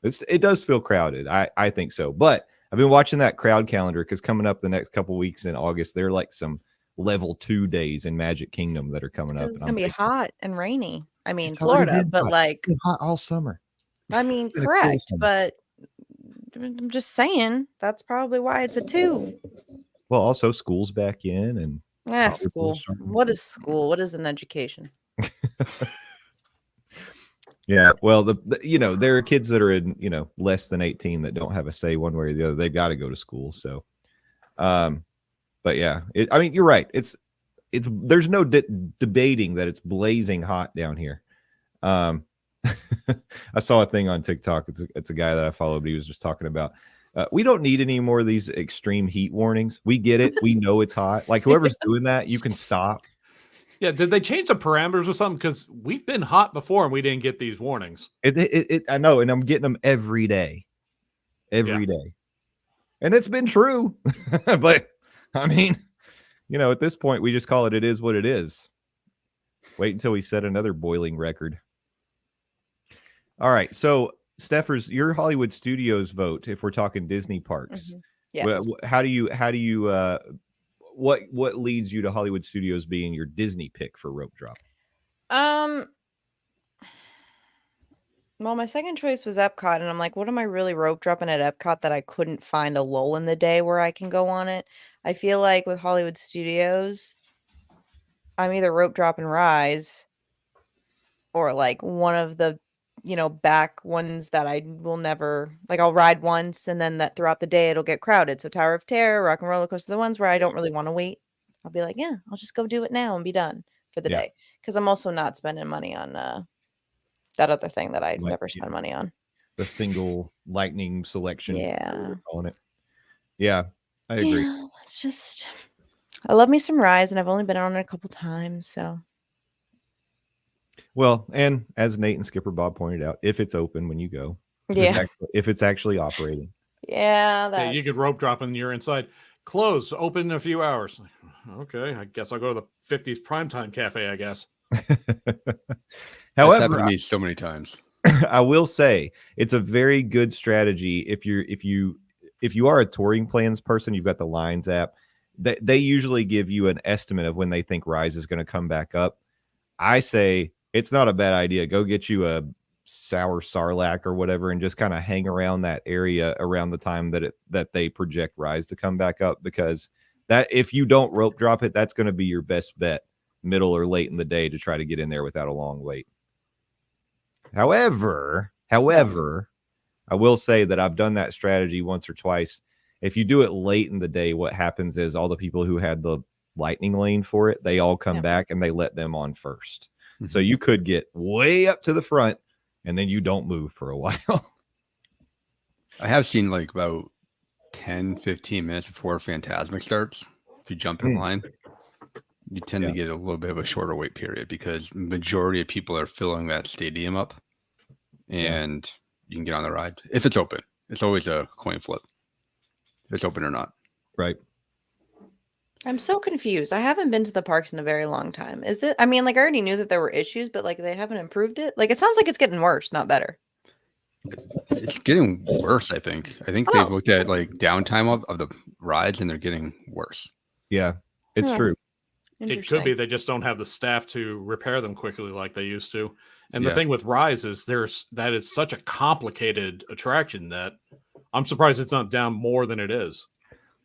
S1: It does feel crowded. I think so. But I've been watching that crowd calendar because coming up the next couple weeks in August, there are like some level 2 days in Magic Kingdom that are coming up.
S4: It's going to be hot and rainy. I mean,
S1: It's
S4: Florida, but
S1: hot.
S4: like...
S1: It's been hot all summer.
S4: I mean, correct. But I'm just saying that's probably why it's a 2.
S1: Well, also school's back in and
S4: school. What is school? What is an education?
S1: Yeah, well, there are kids that are in, less than 18 that don't have a say one way or the other. They've got to go to school. So, but yeah, I mean, you're right. There's no debating that it's blazing hot down here. I saw a thing on TikTok. It's a guy that I follow, but he was just talking about, we don't need any more of these extreme heat warnings. We get it. We know it's hot. Like whoever's doing that, you can stop. Yeah,
S3: did they change the parameters or something? Because we've been hot before and we didn't get these warnings.
S1: I know, and I'm getting them every day. Every day. And it's been true. But I mean, at this point, we just call it is what it is. Wait until we set another boiling record. All right. So, Steffers, your Hollywood Studios vote, if we're talking Disney parks.
S4: Yes.
S1: How do you what leads you to Hollywood Studios being your Disney pick for rope drop?
S4: Well, my second choice was Epcot, and I'm like, what am I really rope dropping at Epcot that I couldn't find a lull in the day where I can go on it? I feel like with Hollywood Studios, I'm either rope drop and Rise or like one of the, back ones that I will never, like I'll ride once and then that throughout the day it'll get crowded. So Tower of Terror, Rock and Roller Coaster, the ones where I don't really want to wait. I'll be like, yeah, I'll just go do it now and be done for the day. Because I'm also not spending money on that other thing that I never spend money on.
S1: The single lightning selection.
S4: Yeah.
S1: Calling it. Yeah, I agree.
S4: Yeah, it's just, I love me some Rise, and I've only been on it a couple times, so.
S1: Well, and as Nate and Skipper Bob pointed out, if it's open when you go,
S4: if
S1: it's actually operating.
S4: Yeah,
S3: Hey, you could rope drop and you're inside. Closed, open in a few hours. Okay, I guess I'll go to the 50s primetime cafe, I guess.
S2: That's
S1: However,
S2: happened to me so many times.
S1: I will say it's a very good strategy if you are a touring plans person. You've got the Lines app. They usually give you an estimate of when they think Rise is going to come back up. I say it's not a bad idea. Go get you a sour sarlacc or whatever and just kind of hang around that area around the time that they project Rise to come back up, because that if you don't rope drop it, that's going to be your best bet middle or late in the day to try to get in there without a long wait. However, I will say that I've done that strategy once or twice. If you do it late in the day, what happens is all the people who had the lightning lane for it, they all come back and they let them on first.
S2: Mm-hmm.
S1: So you could get way up to the front and then you don't move for a while.
S2: I have seen like about 10, 15 minutes before Phantasmic starts. If you jump in line, you tend to get a little bit of a shorter wait period because majority of people are filling that stadium up, and you can get on the ride if it's open. It's always a coin flip if it's open or not.
S1: Right.
S4: I'm so confused. I haven't been to the parks in a very long time. Is it? I mean, like I already knew that there were issues, but like they haven't improved it. Like it sounds like it's getting worse, not better.
S2: It's getting worse, I think. They've looked at like downtime of the rides and they're getting worse.
S1: Yeah, it's true.
S3: It could be they just don't have the staff to repair them quickly like they used to. And the thing with Rise is that is such a complicated attraction that I'm surprised it's not down more than it is.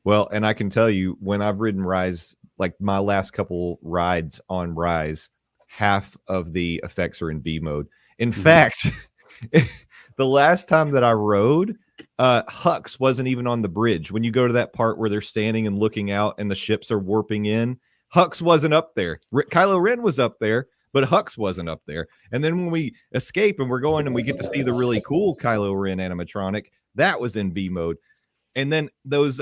S1: Well, and I can tell you when I've ridden Rise, like my last couple rides on Rise, half of the effects are in B mode. In fact, the last time that I rode, Hux wasn't even on the bridge. When you go to that part where they're standing and looking out and the ships are warping in, Hux wasn't up there. Kylo Ren was up there, but Hux wasn't up there. And then when we escape and we're going and we get to see the really cool Kylo Ren animatronic, that was in B mode. And then those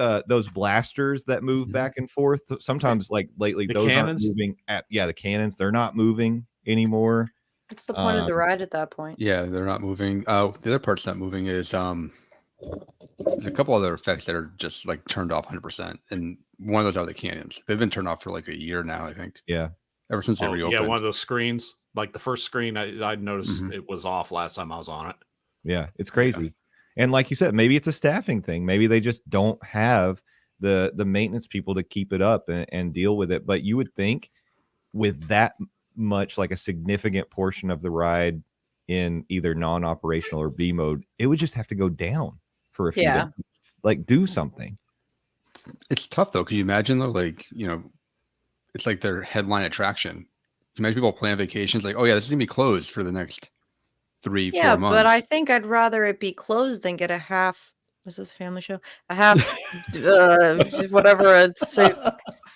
S1: blasters that move back and forth, sometimes like lately, those cannons aren't moving the cannons, they're not moving anymore.
S4: What's the point of the ride at that point?
S2: Yeah, they're not moving. The other part's not moving is there's a couple other effects that are just like turned off 100%, and one of those are the cannons. They've been turned off for like a year now, I think.
S1: Yeah,
S2: ever since they reopened.
S3: Yeah, one of those screens, like the first screen, I'd noticed it was off last time I was on it.
S1: Yeah, it's crazy. Yeah. And like you said, maybe it's a staffing thing. Maybe they just don't have the maintenance people to keep it up and deal with it. But you would think with that much, like a significant portion of the ride in either non-operational or B mode, it would just have to go down for a few days. Like do something.
S2: It's tough though. Can you imagine though? Like, it's like their headline attraction. Can you imagine people plan vacations like, oh yeah, this is gonna be closed for the next 3-4 months.
S4: But I think I'd rather it be closed than get a half. Was this a family show? A half, whatever. It's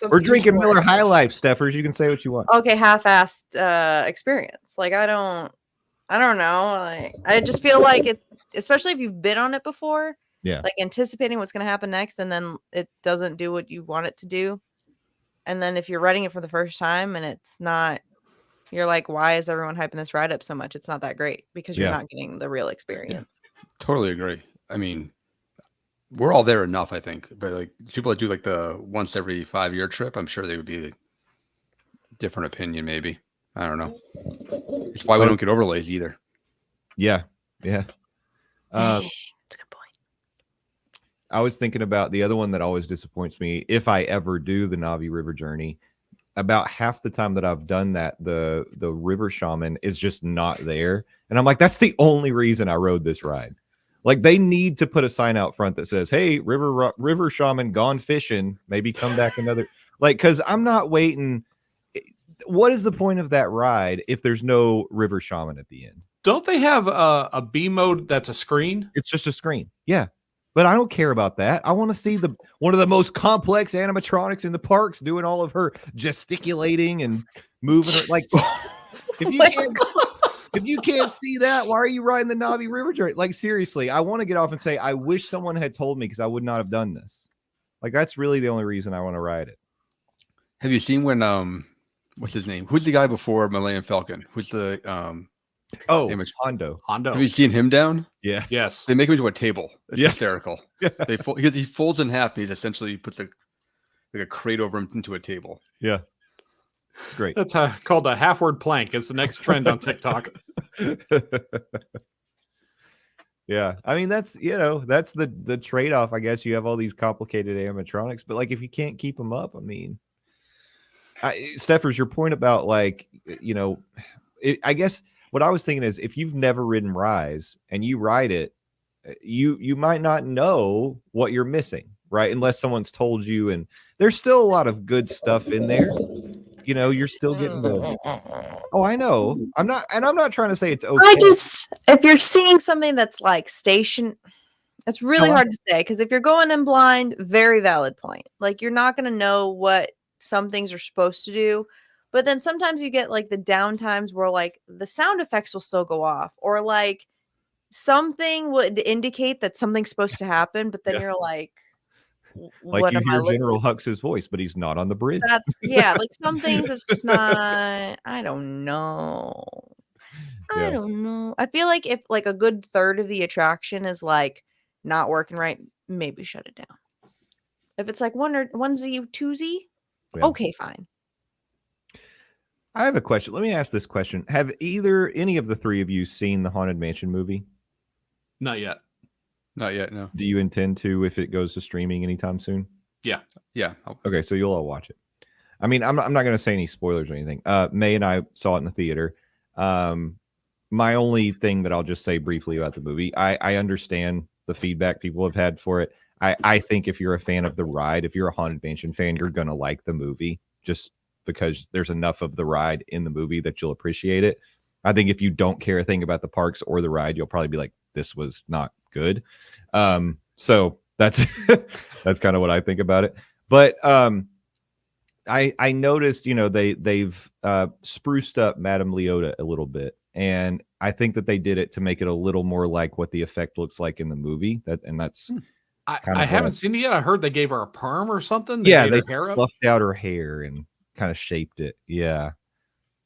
S1: we're drinking Miller High Life, Steffers. You can say what you want.
S4: Okay, half-assed experience. Like I don't know. I just feel like it, especially if you've been on it before.
S1: Yeah.
S4: Like anticipating what's going to happen next, and then it doesn't do what you want it to do. And then if you're writing it for the first time and it's not. You're like, why is everyone hyping this ride up so much? It's not that great because you're not getting the real experience.
S2: Yeah, totally agree. I mean, we're all there enough, I think. But like people that do like the once every 5-year trip, I'm sure they would be a different opinion, maybe. I don't know. It's why we don't get overlays either.
S1: Yeah. Yeah.
S4: That's a good point.
S1: I was thinking about the other one that always disappoints me if I ever do the Na'vi River journey. About half the time that I've done that, the river shaman is just not there. And I'm like, that's the only reason I rode this ride. Like they need to put a sign out front that says, hey, river shaman gone fishing, maybe come back another. Like, cause I'm not waiting. What is the point of that ride if there's no river shaman at the end?
S3: Don't they have a B mode that's a screen?
S1: It's just a screen. Yeah. But I don't care about that. I want to see one of the most complex animatronics in the parks doing all of her gesticulating and moving her. Like, if you can't see that, why are you riding the Na'vi River journey? Like, seriously, I want to get off and say, I wish someone had told me because I would not have done this. Like, that's really the only reason I want to ride it.
S2: Have you seen when what's his name? Who's the guy before Millennium Falcon? Who's the
S1: Oh,
S2: Image.
S1: Hondo.
S3: Hondo.
S2: Have you seen him down?
S1: Yeah.
S3: Yes.
S2: They make him into a table. It's
S1: Yeah.
S2: hysterical.
S1: Yeah.
S2: He folds in half and he's essentially puts like a crate over him into a table.
S1: Yeah. It's great.
S3: That's called a half-word plank. It's the next trend on TikTok.
S1: Yeah. I mean, that's the trade-off. I guess you have all these complicated animatronics, but like if you can't keep them up, I mean, Steffers, your point about like, I guess what I was thinking is if you've never ridden Rise and you ride it, you might not know what you're missing, right? Unless someone's told you, and there's still a lot of good stuff in there. You're still getting the. Oh, I know. I'm not trying to say it's okay.
S4: If you're seeing something that's like it's really hard to say, because if you're going in blind, very valid point. Like you're not going to know what some things are supposed to do, but then sometimes you get like the downtimes where like the sound effects will still go off, or like something would indicate that something's supposed to happen, but then you're like,
S1: like
S4: what
S1: you
S4: am
S1: hear
S4: I
S1: General Hux's voice, but he's not on the bridge.
S4: like some things it's just not. I don't know. I don't know. I feel like if like a good third of the attraction is like not working right, maybe shut it down. If it's like onesie, twosie, okay, fine.
S1: I have a question. Let me ask this question. Have any of the three of you seen the Haunted Mansion movie?
S3: Not yet.
S2: Not yet, no.
S1: Do you intend to if it goes to streaming anytime soon?
S3: Yeah.
S2: Yeah.
S1: Okay, so you'll all watch it. I mean, I'm not going to say any spoilers or anything. May and I saw it in the theater. My only thing that I'll just say briefly about the movie, I understand the feedback people have had for it. I think if you're a fan of the ride, if you're a Haunted Mansion fan, you're going to like the movie just because there's enough of the ride in the movie that you'll appreciate it. I think if you don't care a thing about the parks or the ride, you'll probably be like, this was not good. So that's that's kind of what I think about it. But I noticed, they've spruced up Madame Leota a little bit, and I think that they did it to make it a little more like what the effect looks like in the movie. That's
S3: I haven't seen it yet. I heard they gave her a perm or something.
S1: They
S3: hair up?
S1: fluffed out her hair and kind of shaped it. Yeah.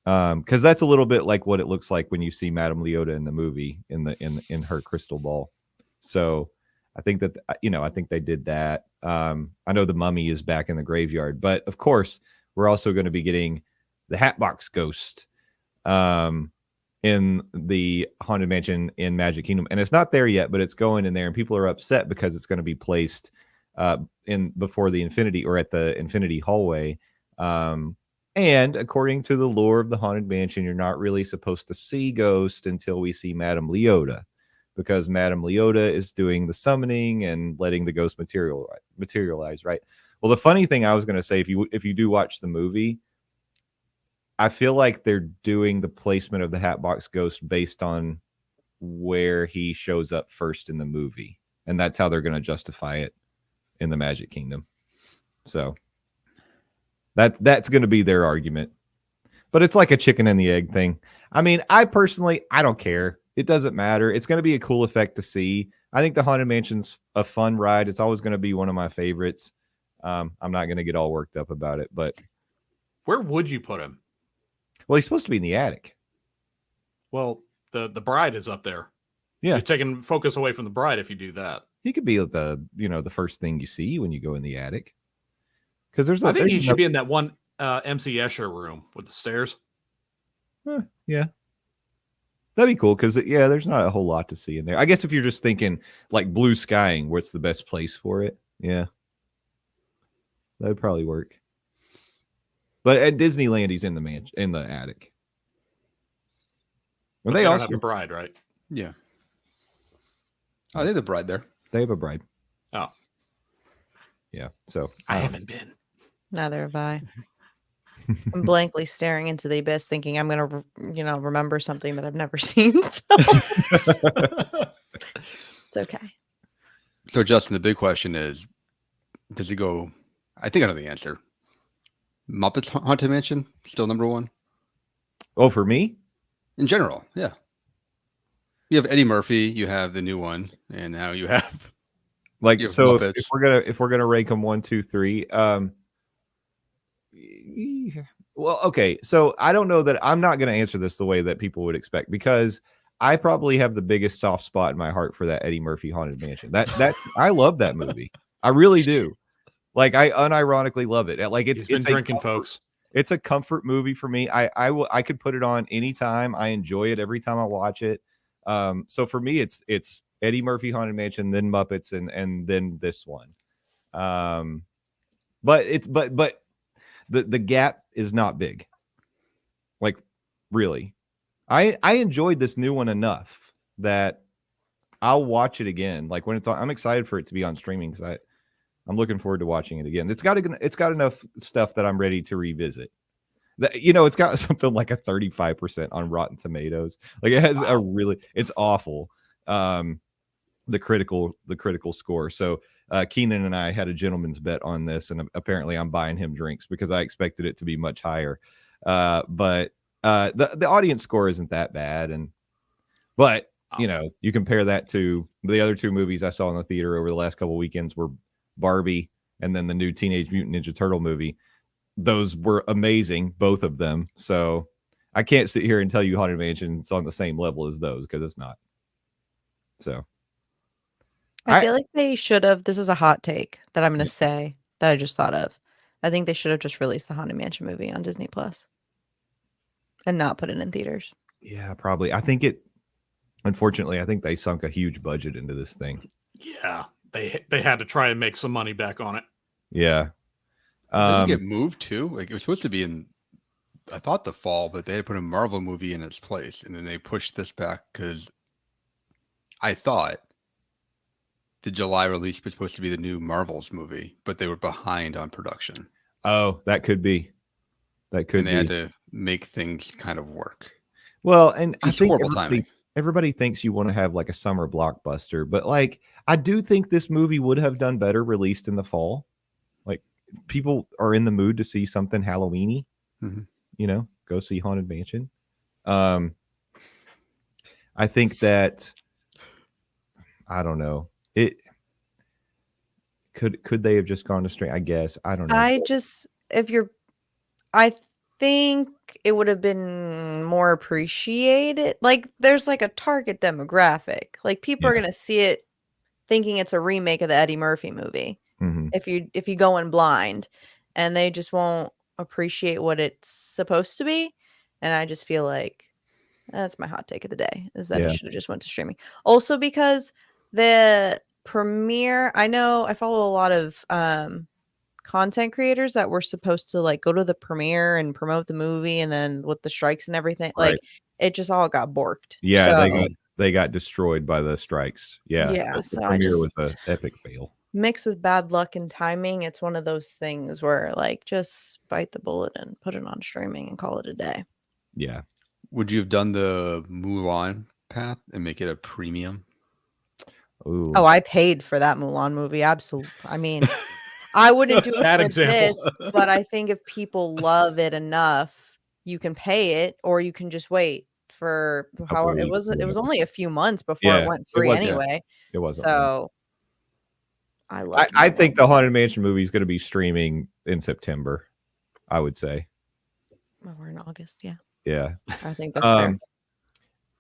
S1: Because that's a little bit like what it looks like when you see Madame Leota in the movie in her crystal ball. So I think that I think they did that. I know the mummy is back in the graveyard, but of course we're also going to be getting the Hatbox Ghost in the Haunted Mansion in Magic Kingdom, and it's not there yet, but it's going in there, and people are upset because it's going to be placed before the Infinity or at the Infinity Hallway. And according to the lore of the Haunted Mansion, you're not really supposed to see Ghost until we see Madame Leota, because Madame Leota is doing the summoning and letting the ghost materialize, right? Well, the funny thing I was going to say, if you do watch the movie, I feel like they're doing the placement of the Hatbox Ghost based on where he shows up first in the movie, and that's how they're going to justify it in the Magic Kingdom. So that's going to be their argument. But it's like a chicken and the egg thing. I mean, I don't care. It doesn't matter. It's going to be a cool effect to see. I think the Haunted Mansion's a fun ride. It's always going to be one of my favorites. I'm not going to get all worked up about it, but
S3: where would you put him?
S1: Well, he's supposed to be in the attic.
S3: Well, the bride is up there.
S1: Yeah.
S3: You're taking focus away from the bride if you do that.
S1: He could be the first thing you see when you go in the attic. Because
S3: I think he should be in that one MC Escher room with the stairs.
S1: Yeah. That'd be cool because there's not a whole lot to see in there. I guess if you're just thinking like blue skying, what's the best place for it? Yeah. That would probably work. But at Disneyland, he's in the attic.
S3: Well, they also have a bride, right?
S2: Yeah. Oh, they have a bride there.
S1: They have a bride.
S3: Oh.
S1: Yeah. So
S3: I haven't been.
S4: Neither have I. I'm blankly staring into the abyss, thinking I'm gonna, remember something that I've never seen. So. It's okay.
S2: So, Justin, the big question is, does he go? I think I know the answer. Muppets Haunted Mansion still number one.
S1: Oh, for me?
S2: In general, yeah. You have Eddie Murphy, you have the new one, and now you have
S1: if we're gonna rank them 1, 2, 3. Well, okay. So I don't know that I'm not going to answer this the way that people would expect, because I probably have the biggest soft spot in my heart for that Eddie Murphy Haunted Mansion. That I love that movie. I really do. Like, I unironically love it. Like,
S3: He's been
S1: it's
S3: drinking, folks.
S1: It's a comfort movie for me. I could put it on anytime. I enjoy it every time I watch it. So for me, it's Eddie Murphy Haunted Mansion, then Muppets, and then this one. But the gap is not big. Like, really, I enjoyed this new one enough that I'll watch it again. Like, when it's on, I'm excited for it to be on streaming, because I'm looking forward to watching it again. It's got enough stuff that I'm ready to revisit. It's got something like a 35% on Rotten Tomatoes. Like, it has it's awful. The critical score. So Keenan and I had a gentleman's bet on this, and apparently I'm buying him drinks because I expected it to be much higher. But the audience score isn't that bad, but you compare that to the other two movies I saw in the theater over the last couple of weekends were Barbie and then the new Teenage Mutant Ninja Turtle movie. Those were amazing, both of them. So I can't sit here and tell you Haunted Mansion is on the same level as those, because it's not. So
S4: I feel like they should have. This is a hot take that I'm going to say that I just thought of. I think they should have just released the Haunted Mansion movie on Disney Plus and not put it in theaters.
S1: Yeah, probably. Unfortunately, I think they sunk a huge budget into this thing.
S3: Yeah, they had to try and make some money back on it.
S1: Yeah.
S2: Did it get moved too? Like, it was supposed to be in, I thought, the fall, but they had put a Marvel movie in its place, and then they pushed this back because I thought the July release was supposed to be the new Marvels movie, but they were behind on production.
S1: Oh, that could be. That could be.
S2: And they had to make things kind of work.
S1: Well, and I think
S2: horrible timing.
S1: Everybody thinks you want to have like a summer blockbuster, but like, I do think this movie would have done better released in the fall. Like, people are in the mood to see something Halloween-y. Mm-hmm. Go see Haunted Mansion. I think that, I don't know. It could they have just gone to straight? I guess. I don't know.
S4: I think it would have been more appreciated. Like, there's like a target demographic. Like, people are going to see it thinking it's a remake of the Eddie Murphy movie. Mm-hmm. If you go in blind, and they just won't appreciate what it's supposed to be. And I just feel like that's my hot take of the day, is that it should have just went to streaming. Also, because the premiere, I know I follow a lot of content creators that were supposed to like go to the premiere and promote the movie, and then with the strikes and everything, like it just all got borked.
S1: Yeah, so, they got destroyed by the strikes. Yeah.
S4: Yeah.
S1: So the premiere was an epic fail.
S4: Mixed with bad luck and timing, it's one of those things where, like, just bite the bullet and put it on streaming and call it a day.
S1: Yeah.
S2: Would you have done the Mulan path and make it a premium?
S1: Ooh.
S4: Oh, I paid for that Mulan movie. Absolutely. I mean, I wouldn't do it for this, but I think if people love it enough, you can pay it, or you can just wait for however it was. It was only a few months before it went free anyway.
S1: It was.
S4: So
S1: I think the Haunted Mansion movie is going to be streaming in September, I would say.
S4: Well, we're in August. Yeah.
S1: Yeah.
S4: I think that's fair.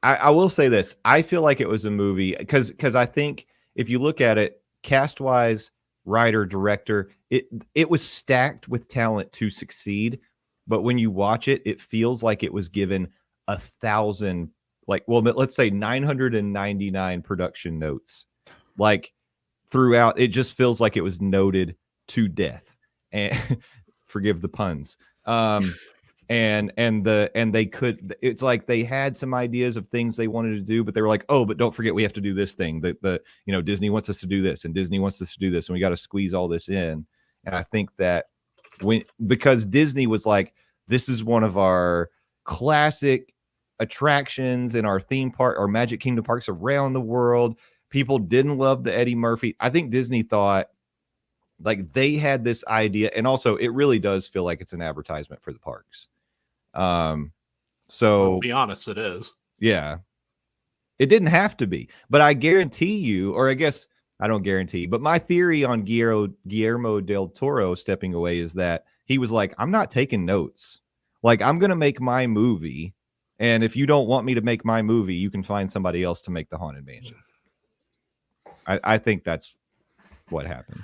S1: I will say this. I feel like it was a movie because I think if you look at it cast wise, writer, director, it was stacked with talent to succeed. But when you watch it, it feels like it was given 1,000, let's say 999 production notes. Like, throughout, it just feels like it was noted to death. And forgive the puns. And they could, it's like they had some ideas of things they wanted to do, but they were like, oh, but don't forget, we have to do this thing. Disney wants us to do this, and Disney wants us to do this, and we got to squeeze all this in. And I think that because Disney was like, this is one of our classic attractions in our theme park, our Magic Kingdom parks around the world. People didn't love the Eddie Murphy. I think Disney thought like they had this idea, and also it really does feel like it's an advertisement for the parks. So
S3: I'll be honest, it is.
S1: Yeah. It didn't have to be, but I guarantee you, or I guess I don't guarantee, but my theory on Guillermo del Toro stepping away is that he was like, I'm not taking notes. Like, I'm going to make my movie. And if you don't want me to make my movie, you can find somebody else to make the Haunted Mansion. I think that's what happened.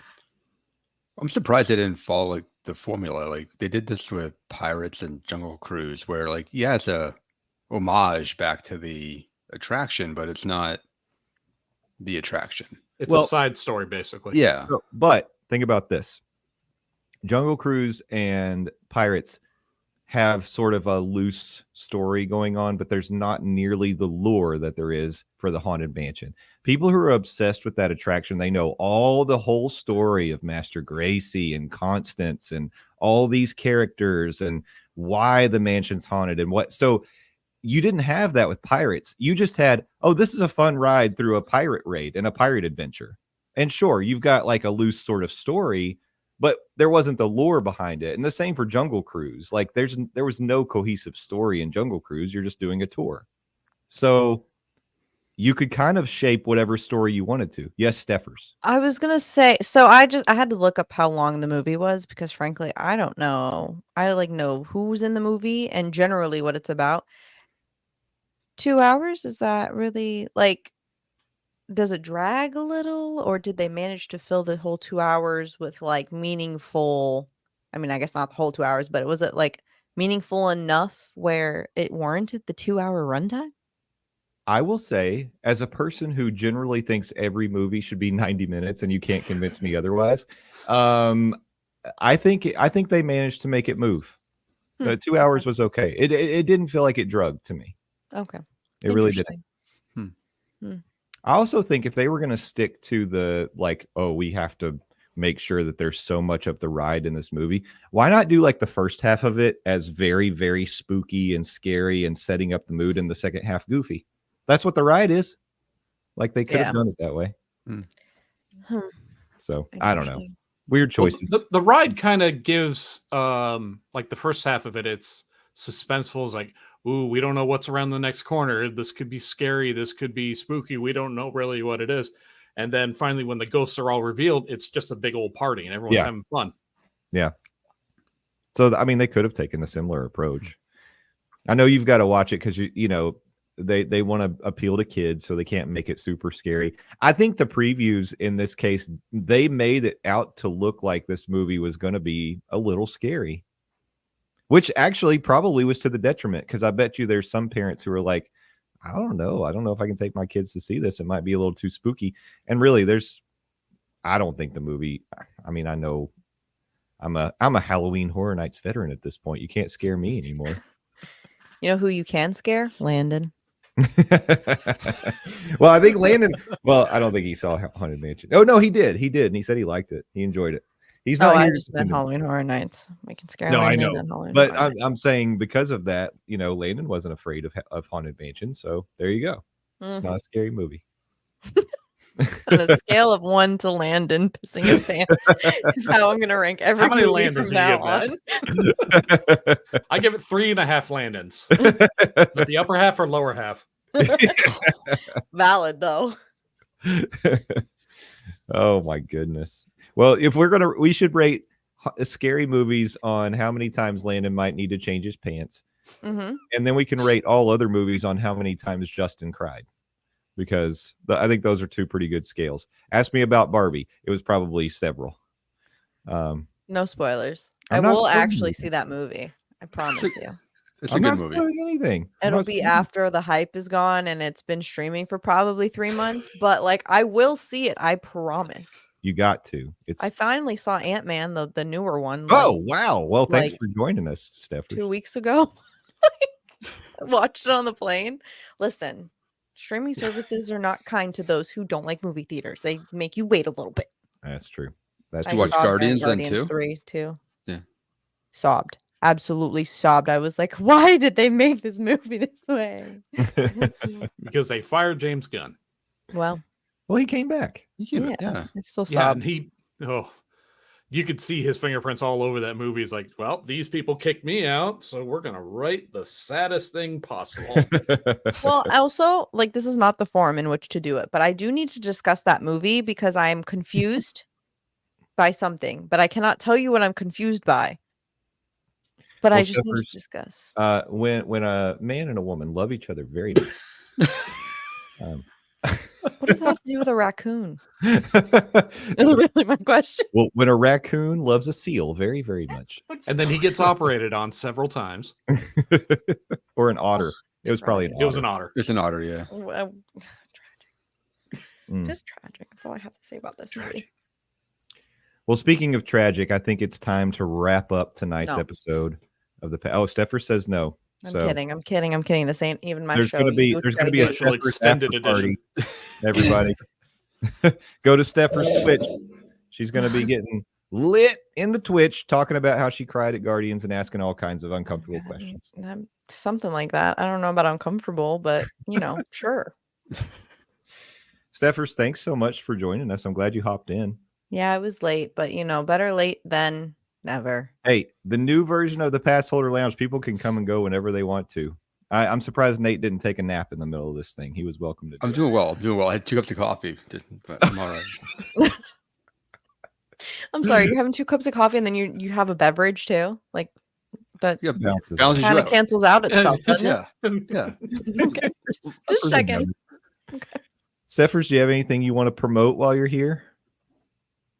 S2: I'm surprised they didn't follow like the formula. Like they did this with Pirates and Jungle Cruise, where like, yeah, it's a homage back to the attraction, but it's not the attraction.
S3: It's
S1: Well,
S3: a side story, basically.
S2: Yeah.
S1: But think about this. Jungle Cruise and Pirates have sort of a loose story going on, but there's not nearly the lore that there is for the Haunted Mansion. People who are obsessed with that attraction, they know all the whole story of Master Gracie and Constance and all these characters and why the mansion's haunted and what. So you didn't have that with Pirates. You just had, oh, this is a fun ride through a pirate raid and a pirate adventure. And sure, you've got like a loose sort of story, but there wasn't the lore behind it. And the same for Jungle Cruise. Like there was no cohesive story in Jungle Cruise. You're just doing a tour. So you could kind of shape whatever story you wanted to. Yes, Steffers.
S4: I was gonna say, so I had to look up how long the movie was because frankly, I don't know. I like know who's in the movie and generally what it's about. 2 hours? Is that really like, does it drag a little, or did they manage to fill the whole 2 hours with like meaningful? I mean, I guess not the whole 2 hours, but was it like meaningful enough where it warranted the 2-hour runtime?
S1: I will say, as a person who generally thinks every movie should be 90 minutes, and you can't convince me otherwise, I think they managed to make it move. 2 hours was okay. It didn't feel like it drugged to me.
S4: Okay.
S1: It really didn't.
S4: Interesting.
S1: I also think if they were going to stick to the like, oh, we have to make sure that there's so much of the ride in this movie, why not do like the first half of it as very, very spooky and scary and setting up the mood, and the second half goofy? That's what the ride is. Like they could have done it that way. So I don't know. Weird choices.
S3: Well, the ride kind of gives like the first half of it, it's suspenseful. It's like, ooh, we don't know what's around the next corner. This could be scary. This could be spooky. We don't know really what it is. And then finally, when the ghosts are all revealed, it's just a big old party and everyone's having fun.
S1: Yeah. So, I mean, they could have taken a similar approach. I know you've got to watch it because, you know, they want to appeal to kids, so they can't make it super scary. I think the previews in this case, they made it out to look like this movie was going to be a little scary, which actually probably was to the detriment, because I bet you there's some parents who are like, I don't know if I can take my kids to see this. It might be a little too spooky. And really, I don't think the movie, I mean, I know I'm a Halloween Horror Nights veteran at this point. You can't scare me anymore.
S4: You know who you can scare? Landon.
S1: Well, I think Landon, I don't think he saw Haunted Mansion. Oh, no, he did. And he said he liked it. He enjoyed it. He's not here.
S4: I just meant Halloween Horror Nights. We can scare
S1: No,
S4: Landon.
S1: I know.
S4: And
S1: But I'm saying because of that, you know, Landon wasn't afraid of Haunted Mansion. So there you go. It's not a scary movie.
S4: On a scale of 1 to Landon pissing his pants is how I'm going to rank every movie
S3: Landons
S4: from now on.
S3: I give it 3.5 Landons. But the upper half or lower half?
S4: Valid, though.
S1: Oh, my goodness. Well, if we should rate scary movies on how many times Landon might need to change his pants. And then we can rate all other movies on how many times Justin cried. Because I think those are two pretty good scales. Ask me about Barbie. It was probably several.
S4: No spoilers. I
S1: I'm not
S4: will
S1: spoiling
S4: actually
S1: anything.
S4: see that movie. I promise you.
S2: It's
S1: I'm
S2: a
S1: not
S2: good movie.
S1: spoiling anything.
S4: It'll be after the hype is gone and it's been streaming for probably 3 months. But like, I will see it. I promise.
S1: You got to.
S4: I finally saw Ant-Man, the newer one.
S1: Oh, wow. Well, thanks
S4: like,
S1: for joining us, Steph.
S4: 2 weeks ago. I watched it on the plane. Listen, streaming services are not kind to those who don't like movie theaters. They make you wait a little bit.
S1: That's true.
S2: Did you watch Guardians then too?
S4: 3 too.
S2: Yeah.
S4: Sobbed. Absolutely sobbed. I was like, why did they make this movie this way?
S3: Because they fired James Gunn.
S4: Well,
S1: he came back.
S2: Yeah.
S4: It's still
S3: Yeah,
S4: sobbed.
S3: and you could see his fingerprints all over that movie. It's like, well, these people kicked me out, so we're gonna write the saddest thing possible.
S4: Well, also, like, this is not the forum in which to do it, but I do need to discuss that movie because I am confused by something, but I cannot tell you what I'm confused by. But
S1: Well,
S4: I just need to
S1: Steffers,
S4: discuss.
S1: when a man and a woman love each other very much,
S4: What does that have to do with a raccoon? Is really my question.
S1: well, when a raccoon loves a seal very, very much,
S3: And then he gets operated on several times.
S1: or an otter. It was probably an
S3: It was
S1: otter.
S3: an otter.
S2: It's an otter, yeah.
S4: Tragic.
S1: Mm.
S4: Just tragic. That's all I have to say about this movie.
S1: Well, speaking of tragic, I think it's time to wrap up tonight's
S4: No.
S1: episode of the. Oh, Steffer says no.
S4: I'm
S1: So
S4: kidding. I'm kidding. I'm kidding. This ain't even my
S1: there's
S4: show.
S1: gonna be
S4: You
S1: there's gonna be a
S4: tragic.
S3: Special
S1: Steffer's
S3: extended
S1: after party.
S3: edition.
S1: Everybody, go to Steffer's Twitch. She's gonna be getting lit in the Twitch, talking about how she cried at Guardians and asking all kinds of uncomfortable questions.
S4: Something like that. I don't know about uncomfortable, but sure.
S1: Steffers, thanks so much for joining us. I'm glad you hopped in.
S4: Yeah, I was late, but better late than never.
S1: Hey, the new version of the Passholder Lounge, people can come and go whenever they want to. I'm surprised Nate didn't take a nap in the middle of this thing. He was welcome to do
S2: I'm
S1: it.
S2: doing well. I'm doing well. I had 2 cups of coffee, but I'm all right.
S4: I'm sorry, you're having 2 cups of coffee and then you have a beverage too? Like that
S2: Yeah,
S1: Bounces.
S2: balances you
S4: kind of
S2: out.
S4: cancels out itself, doesn't
S2: Yeah, yeah.
S4: it? Okay. Just checking.
S1: Steffers, do you have anything you want to promote while you're here?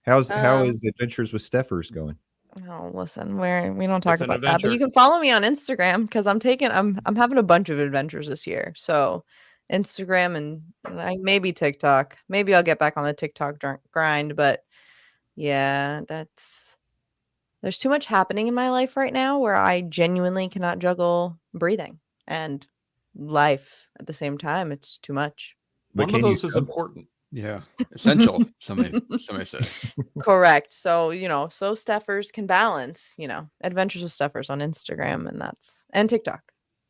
S1: How
S4: Um,
S1: is Adventures with Steffers going?
S4: Oh, listen, we don't talk
S3: It's an
S4: about that, but you
S3: adventure.
S4: can follow me on Instagram because I'm having a bunch of adventures this year. So Instagram and maybe TikTok. Maybe I'll get back on the TikTok grind, but yeah, there's too much happening in my life right now where I genuinely cannot juggle breathing and life at the same time. It's too much.
S1: But
S3: One of
S1: can you
S3: those is
S1: juggle?
S3: important.
S2: Yeah. Essential, somebody say.
S4: Correct. So, so Steffers can balance, Adventures with Steffers on Instagram and TikTok.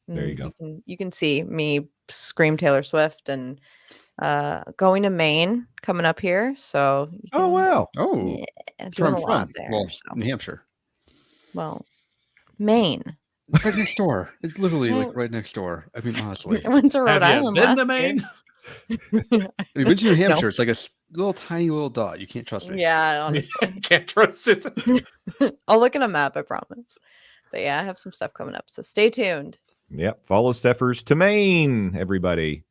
S1: There you go.
S4: You can see me scream Taylor Swift and going to Maine coming up here. So
S1: Oh wow.
S2: Oh,
S4: yeah,
S2: that's where
S4: doing
S2: I'm
S4: a lot
S2: from.
S4: there.
S2: Well,
S4: So.
S2: New Hampshire.
S4: Well, Maine.
S2: Right next door. It's literally
S4: Right.
S2: like right next door. I mean, honestly.
S4: I went to Rhode
S3: Have you
S4: Island
S3: been
S4: last
S3: to Maine?
S4: year.
S2: I mean, New Hampshire,
S4: No.
S2: it's like a little tiny little dot. You can't trust me.
S4: Yeah, honestly.
S3: Can't trust it.
S4: I'll look at a map, I promise. But yeah, I have some stuff coming up. So stay tuned.
S1: Yep. Follow Steffers to Maine, everybody.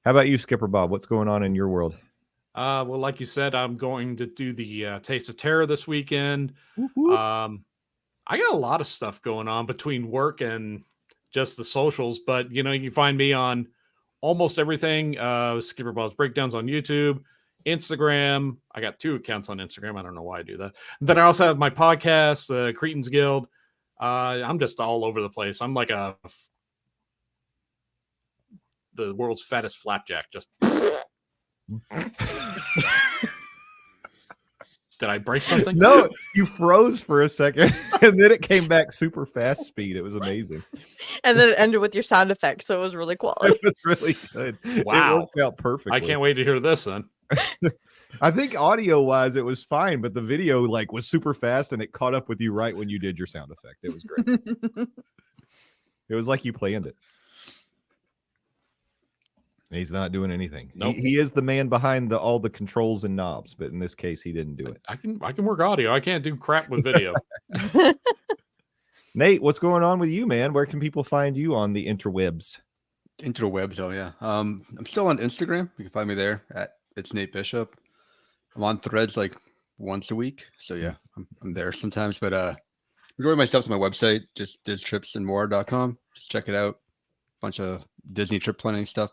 S1: How about you, Skipper Bob? What's going on in your world?
S3: Well, like you said, I'm going to do the Taste of Terror this weekend. I got a lot of stuff going on between work and just the socials, but you can find me on almost everything. Skipper Bob's Breakdowns on YouTube, Instagram. I got 2 accounts on Instagram. I don't know why I do that. Then I also have my podcast, the Cretans Guild. I'm just all over the place. I'm like the world's fattest flapjack. Just did I break something?
S1: No, you froze for a second, and then it came back super fast speed. It was amazing.
S4: And then it ended with your sound effect. So it was really quality.
S1: It was really good.
S3: Wow.
S1: It worked out perfectly.
S3: I can't wait to hear this then.
S1: I think audio-wise, it was fine, but the video was super fast, and it caught up with you right when you did your sound effect. It was great. It was like you planned it. He's not doing anything.
S3: Nope.
S1: He is the man behind all the controls and knobs, but in this case, he didn't do it.
S3: I can work audio. I can't do crap with video.
S1: Nate, what's going on with you, man? Where can people find you on the interwebs?
S2: Interwebs, oh yeah. I'm still on Instagram. You can find me there at It's Nate Bishop. I'm on Threads like once a week. So yeah, I'm there sometimes. But majority of my stuff's on my website, just distripsandmore.com. Just check it out. Bunch of Disney trip planning stuff.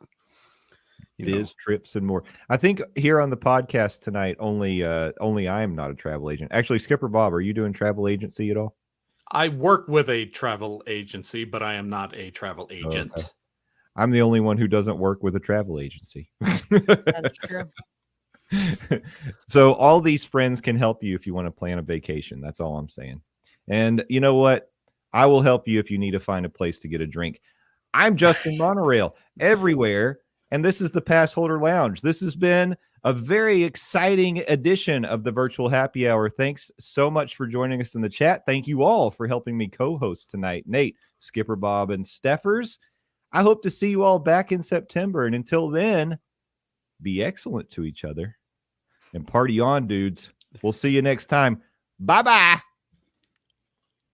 S1: Biz trips and more. I think here on the podcast tonight, only I am not a travel agent. Actually, Skipper Bob, are you doing travel agency at all?
S3: I work with a travel agency, but I am not a travel agent.
S1: Okay. I'm the only one who doesn't work with a travel agency.
S4: That's true.
S1: So all these friends can help you if you want to plan a vacation. That's all I'm saying. And you know what? I will help you if you need to find a place to get a drink. I'm Justin Monorail everywhere. And this is the Passholder Lounge. This has been a very exciting edition of the Virtual Happy Hour. Thanks so much for joining us in the chat. Thank you all for helping me co-host tonight. Nate, Skipper Bob, and Steffers. I hope to see you all back in September. And until then, be excellent to each other. And party on, dudes. We'll see you next time. Bye-bye.